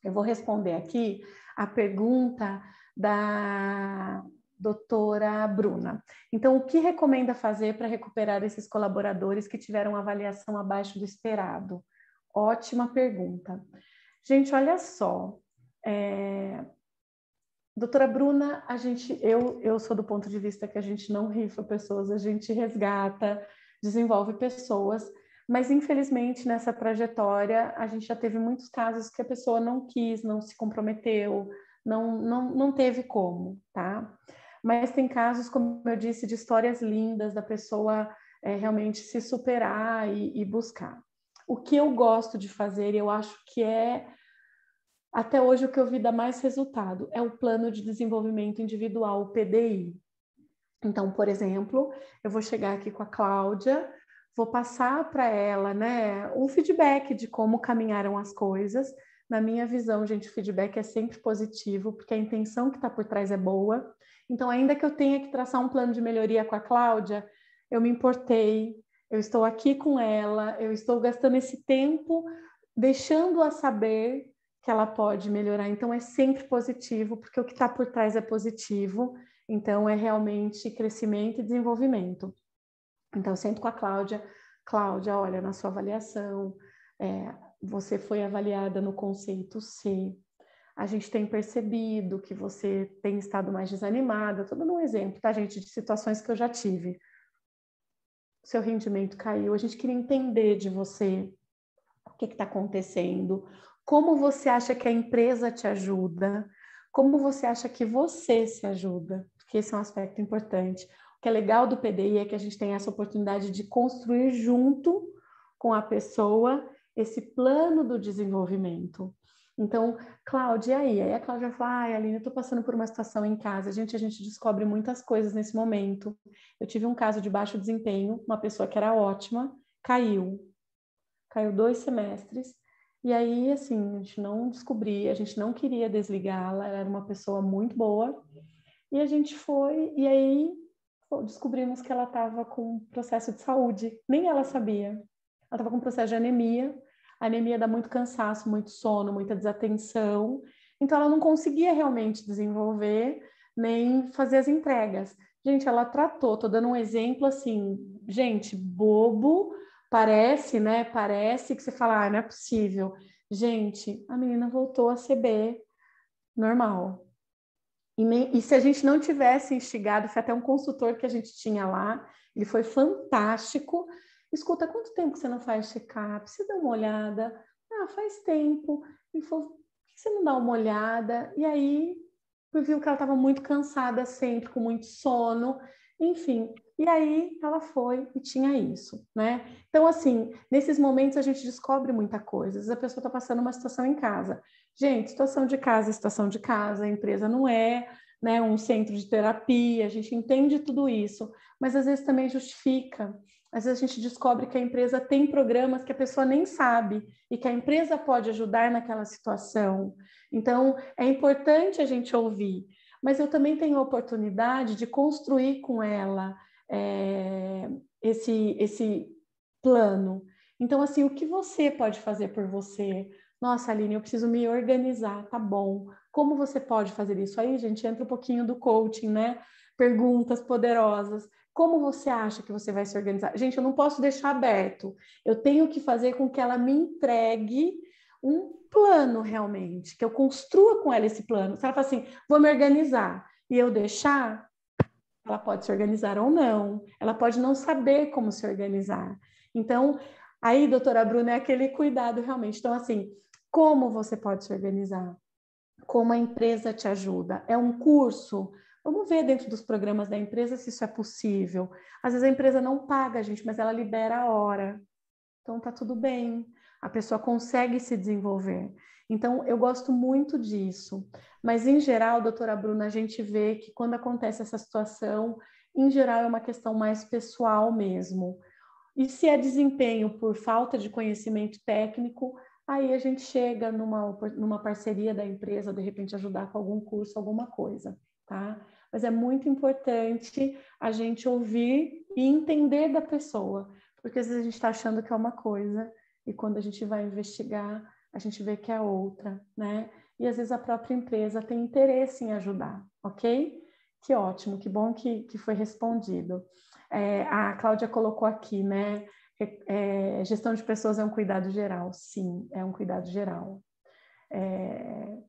Eu vou responder aqui a pergunta da doutora Bruna. Então, o que recomenda fazer para recuperar esses colaboradores que tiveram avaliação abaixo do esperado? Ótima pergunta. Gente, olha só. Doutora Bruna, eu sou do ponto de vista que a gente não rifa pessoas, a gente resgata, desenvolve pessoas, mas infelizmente nessa trajetória a gente já teve muitos casos que a pessoa não quis, não se comprometeu, não teve como, tá? Mas tem casos, como eu disse, de histórias lindas da pessoa realmente se superar e buscar. O que eu gosto de fazer, eu acho que até hoje o que eu vi dá mais resultado, é o Plano de Desenvolvimento Individual, o PDI. Então, por exemplo, eu vou chegar aqui com a Cláudia, vou passar para ela, né, um feedback de como caminharam as coisas, Na minha visão, gente, o feedback é sempre positivo, porque a intenção que está por trás é boa. Então, ainda que eu tenha que traçar um plano de melhoria com a Cláudia, eu me importei, eu estou aqui com ela, eu estou gastando esse tempo deixando-a saber que ela pode melhorar. Então, é sempre positivo, porque o que está por trás é positivo. Então, é realmente crescimento e desenvolvimento. Então, eu sento com a Cláudia. Cláudia, olha, na sua avaliação, você foi avaliada no conceito C. A gente tem percebido que você tem estado mais desanimada. Estou dando um exemplo, tá, gente, de situações que eu já tive. O seu rendimento caiu. A gente queria entender de você o que está acontecendo, como você acha que a empresa te ajuda, como você acha que você se ajuda, porque esse é um aspecto importante. O que é legal do PDI é que a gente tem essa oportunidade de construir junto com a pessoa esse plano do desenvolvimento. Então, Cláudia, e aí? Aí a Cláudia fala, ai, Aline, eu estou passando por uma situação em casa. A gente descobre muitas coisas nesse momento. Eu tive um caso de baixo desempenho, uma pessoa que era ótima, caiu 2 semestres, e aí, assim, a gente não descobria, a gente não queria desligá-la, ela era uma pessoa muito boa, e a gente foi, e aí descobrimos que ela estava com processo de saúde, nem ela sabia. Ela estava com processo de anemia, a anemia dá muito cansaço, muito sono, muita desatenção, então ela não conseguia realmente desenvolver, nem fazer as entregas. Gente, ela tratou, tô dando um exemplo assim, gente, bobo, parece, né? Parece que você fala, não é possível. Gente, a menina voltou a CB normal. E se a gente não tivesse instigado, foi até um consultor que a gente tinha lá, ele foi fantástico. Escuta, quanto tempo que você não faz check-up? Você dá uma olhada? Ah, faz tempo. Ele falou, por que você não dá uma olhada? E aí, eu vi que ela estava muito cansada sempre, com muito sono, enfim. E aí, ela foi e tinha isso, né? Então, assim, nesses momentos a gente descobre muita coisa. Às vezes a pessoa está passando uma situação em casa. Gente, situação de casa, a empresa não é, né, um centro de terapia, a gente entende tudo isso, mas às vezes também justifica. Às vezes a gente descobre que a empresa tem programas que a pessoa nem sabe e que a empresa pode ajudar naquela situação. Então, é importante a gente ouvir, mas eu também tenho a oportunidade de construir com ela esse plano. Então, assim, o que você pode fazer por você? Nossa, Aline, eu preciso me organizar, tá bom. Como você pode fazer isso? Aí, gente, entra um pouquinho do coaching, né? Perguntas poderosas. Como você acha que você vai se organizar? Gente, eu não posso deixar aberto. Eu tenho que fazer com que ela me entregue um plano realmente, que eu construa com ela esse plano. Se ela fala assim, vou me organizar, e eu deixar, ela pode se organizar ou não. Ela pode não saber como se organizar. Então, aí, doutora Bruna, é aquele cuidado realmente. Então, assim, como você pode se organizar? Como a empresa te ajuda? É um curso? Vamos ver dentro dos programas da empresa se isso é possível. Às vezes a empresa não paga a gente, mas ela libera a hora. Então tá tudo bem. A pessoa consegue se desenvolver. Então eu gosto muito disso. Mas em geral, doutora Bruna, a gente vê que quando acontece essa situação, em geral é uma questão mais pessoal mesmo. E se é desempenho por falta de conhecimento técnico, aí a gente chega numa parceria da empresa, de repente ajudar com algum curso, alguma coisa, tá? Mas é muito importante a gente ouvir e entender da pessoa, porque às vezes a gente está achando que é uma coisa e quando a gente vai investigar, a gente vê que é outra, né? E às vezes a própria empresa tem interesse em ajudar, ok? Que ótimo, que bom que foi respondido. A Cláudia colocou aqui, né? Gestão de pessoas é um cuidado geral. Sim, é um cuidado geral.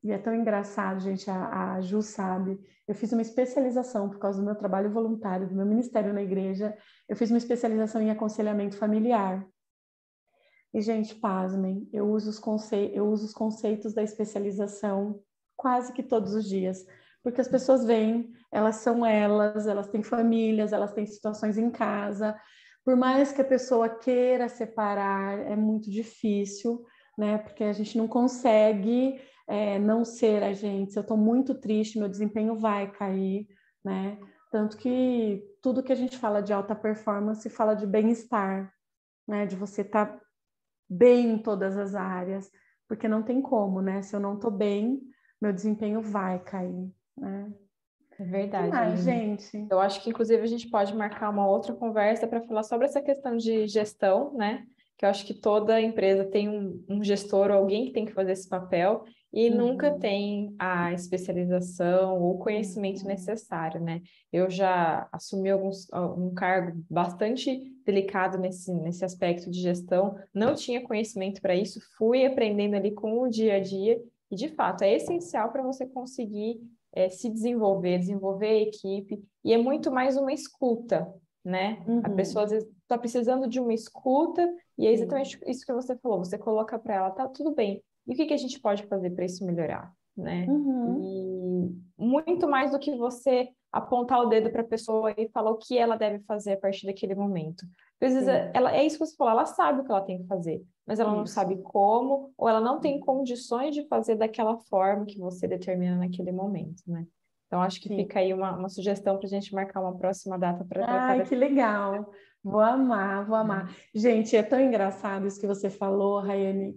E é tão engraçado, gente, a Ju sabe, eu fiz uma especialização por causa do meu trabalho voluntário, do meu ministério na igreja, eu fiz uma especialização em aconselhamento familiar. E, gente, pasmem, eu uso os conceitos da especialização quase que todos os dias, porque as pessoas vêm, elas têm famílias, elas têm situações em casa, por mais que a pessoa queira separar, é muito difícil, né? Porque a gente não consegue não ser a gente. Se eu estou muito triste, meu desempenho vai cair, né? Tanto que tudo que a gente fala de alta performance fala de bem-estar, né? De você estar bem em todas as áreas, porque não tem como, né? Se eu não estou bem, meu desempenho vai cair, né? É verdade. O que mais, Aline? gente? Eu acho que, inclusive, a gente pode marcar uma outra conversa para falar sobre essa questão de gestão, né? Que eu acho que toda empresa tem um gestor ou alguém que tem que fazer esse papel e nunca tem a especialização ou conhecimento necessário, né? Eu já assumi um cargo bastante delicado nesse aspecto de gestão, não tinha conhecimento para isso, fui aprendendo ali com o dia a dia e, de fato, é essencial para você conseguir se desenvolver, desenvolver a equipe, e é muito mais uma escuta, né? A pessoa às vezes está precisando de uma escuta, e é exatamente isso que você falou, você coloca para ela, tá tudo bem, e o que que a gente pode fazer para isso melhorar, né? E muito mais do que você apontar o dedo para a pessoa e falar o que ela deve fazer a partir daquele momento. Às vezes é isso que você falou, ela sabe o que ela tem que fazer, mas ela não sabe como, ou ela não tem condições de fazer daquela forma que você determina naquele momento, né? Então, acho que fica aí uma sugestão para a gente marcar uma próxima data para tratar Ai, que legal! Vou amar, vou amar. Gente, é tão engraçado isso que você falou, Rayane.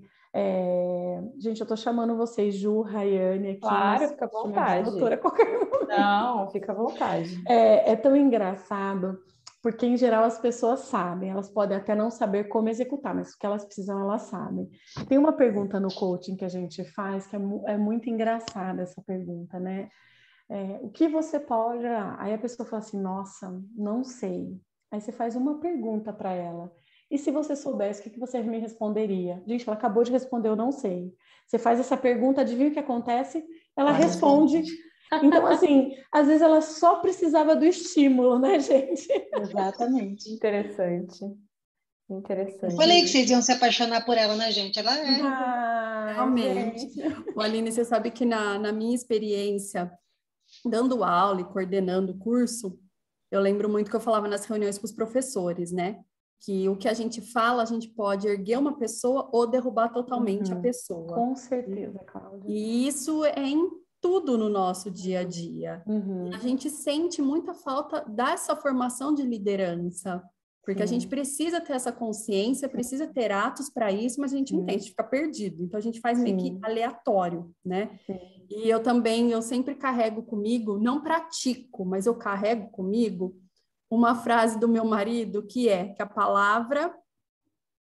Gente, eu estou chamando vocês Ju, Rayane aqui, Claro, mas fica à chama de vontade. doutora a qualquer momento. Não, fica à vontade. É tão engraçado, porque em geral as pessoas sabem, elas podem até não saber como executar, mas o que elas precisam, elas sabem. Tem uma pergunta no coaching que a gente faz que é muito engraçada essa pergunta, né? O que você pode... Aí a pessoa fala assim, nossa, não sei. Aí você faz uma pergunta para ela. E se você soubesse, o que você me responderia? Gente, ela acabou de responder, eu não sei. Você faz essa pergunta, adivinha o que acontece? Ela responde. Então, assim, às vezes ela só precisava do estímulo, né, gente? Exatamente. Interessante. Eu Interessante. falei que vocês iam se apaixonar por ela, né, gente? Ela é. Realmente. O Aline, você sabe que na minha experiência, dando aula e coordenando o curso, eu lembro muito que eu falava nas reuniões com os professores, né? Que o que a gente fala, a gente pode erguer uma pessoa ou derrubar totalmente a pessoa. Com certeza, Cláudia. E isso é em tudo no nosso dia a dia. A gente sente muita falta dessa formação de liderança, porque a gente precisa ter essa consciência, precisa ter atos para isso, mas a gente não tem, a gente fica perdido. Então a gente faz meio que aleatório, né? E eu sempre carrego comigo, não pratico, mas eu carrego comigo uma frase do meu marido que é que a palavra,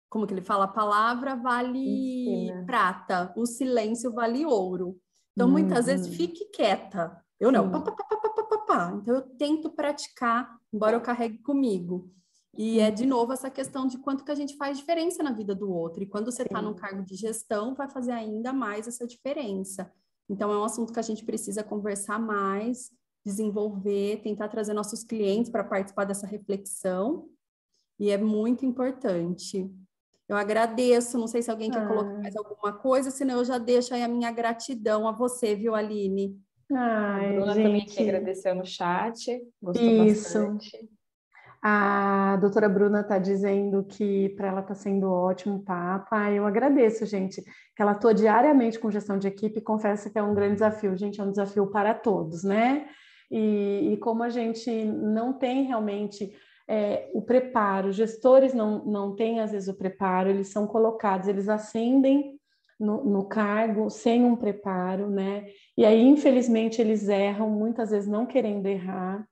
como que ele fala? A palavra vale prata, o silêncio vale ouro. Então, muitas vezes, fique quieta. Eu não. Então, eu tento praticar, embora eu carregue comigo. E é, de novo, essa questão de quanto que a gente faz diferença na vida do outro. E quando você está num cargo de gestão, vai fazer ainda mais essa diferença. Então, é um assunto que a gente precisa conversar mais, desenvolver, tentar trazer nossos clientes para participar dessa reflexão. E é muito importante. Eu agradeço, não sei se alguém quer colocar mais alguma coisa, senão eu já deixo aí a minha gratidão a você, viu, Aline? A Bruna também aqui agradeceu no chat, gostou bastante. A doutora Bruna está dizendo que para ela está sendo ótimo o papo. Eu agradeço, gente, que ela atua diariamente com gestão de equipe e confessa que é um grande desafio. Gente, é um desafio para todos, né? E como a gente não tem realmente o preparo, os gestores não têm, às vezes, o preparo, eles são colocados, eles ascendem no cargo sem um preparo, né? E aí, infelizmente, eles erram, muitas vezes não querendo errar.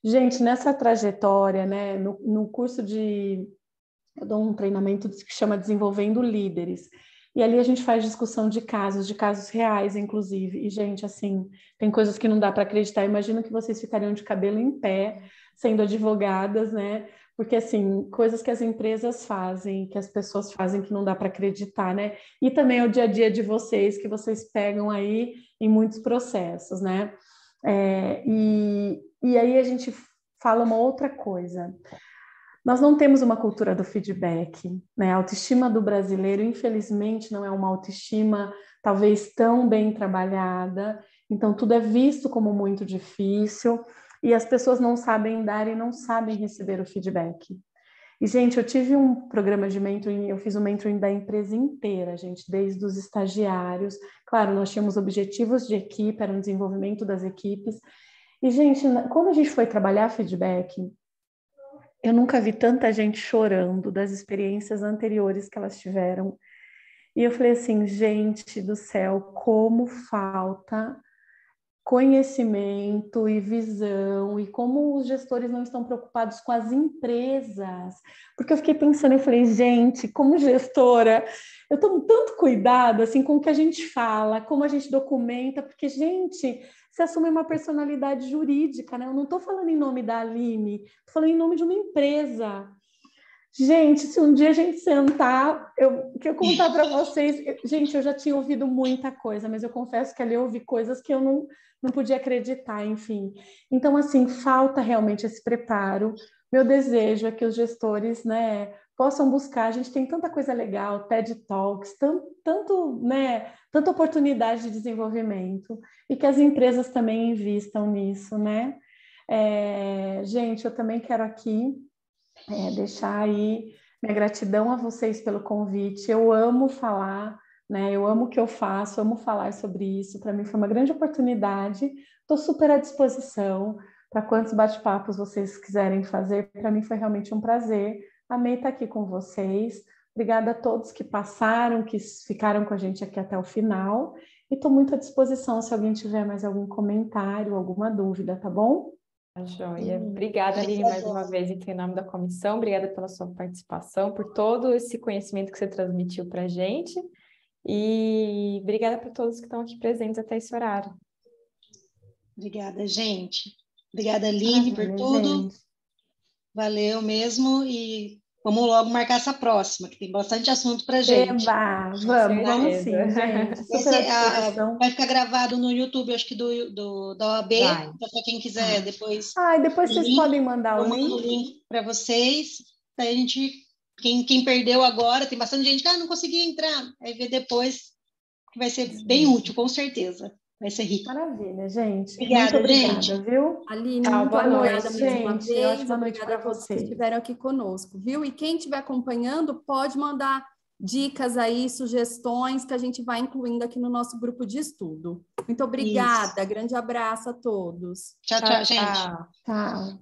Gente, nessa trajetória, né, no curso eu dou um treinamento que chama Desenvolvendo Líderes, e ali a gente faz discussão de casos reais, inclusive, e, gente, assim, tem coisas que não dá para acreditar, imagino que vocês ficariam de cabelo em pé, sendo advogadas, né, porque, assim, coisas que as empresas fazem, que as pessoas fazem que não dá para acreditar, né, e também é o dia a dia de vocês, que vocês pegam aí em muitos processos, né, e aí a gente fala uma outra coisa. Nós não temos uma cultura do feedback, né? A autoestima do brasileiro, infelizmente, não é uma autoestima talvez tão bem trabalhada, então tudo é visto como muito difícil e as pessoas não sabem dar e não sabem receber o feedback. E, gente, eu tive um programa de mentoring, eu fiz o mentoring da empresa inteira, gente, desde os estagiários. Claro, nós tínhamos objetivos de equipe, era um desenvolvimento das equipes. E, gente, quando a gente foi trabalhar feedback, eu nunca vi tanta gente chorando das experiências anteriores que elas tiveram. E eu falei assim, gente do céu, como falta conhecimento e visão, e como os gestores não estão preocupados com as empresas. Porque eu fiquei pensando, eu falei, gente, como gestora, eu tomo tanto cuidado assim, com o que a gente fala, como a gente documenta, porque, gente, você assume uma personalidade jurídica, né? Eu não estou falando em nome da Aline, estou falando em nome de uma empresa. Gente, se um dia a gente sentar, que eu contar para vocês, gente, eu já tinha ouvido muita coisa, mas eu confesso que ali eu ouvi coisas que eu não podia acreditar, enfim. Então, assim, falta realmente esse preparo. Meu desejo é que os gestores, né, possam buscar. A gente tem tanta coisa legal, TED Talks, tanto, né, tanta oportunidade de desenvolvimento, e que as empresas também invistam nisso, né? Gente, eu também quero aqui deixar aí minha gratidão a vocês pelo convite. Eu amo falar, né? Eu amo o que eu faço, amo falar sobre isso. Para mim foi uma grande oportunidade. Estou super à disposição para quantos bate-papos vocês quiserem fazer. Para mim foi realmente um prazer. Amei estar aqui com vocês. Obrigada a todos que passaram, que ficaram com a gente aqui até o final. E estou muito à disposição se alguém tiver mais algum comentário, alguma dúvida, tá bom? Joia. Obrigada, Aline, mais uma vez, em nome da comissão. Obrigada pela sua participação, por todo esse conhecimento que você transmitiu para a gente. E obrigada para todos que estão aqui presentes até esse horário. Obrigada, gente. Obrigada, Aline, por tudo. Gente. Valeu mesmo. E vamos logo marcar essa próxima, que tem bastante assunto para gente. Vamos sim, gente. Super à disposição. Vai ficar gravado no YouTube, acho que da OAB, para quem quiser depois. Depois vocês podem mandar o link. Eu mando o link para vocês. Daí a gente, quem perdeu agora, tem bastante gente que não conseguia entrar. Aí vê depois, que vai ser bem útil, com certeza. Vai ser rico. Maravilha, gente. Muito obrigada, gente. Viu? Aline, muito boa obrigada noite, mais uma vez. Ótima noite para vocês vocês. que estiveram aqui conosco, viu? E quem estiver acompanhando, pode mandar dicas aí, sugestões que a gente vai incluindo aqui no nosso grupo de estudo. Muito obrigada. Grande abraço a todos. Tchau, gente. Tchau.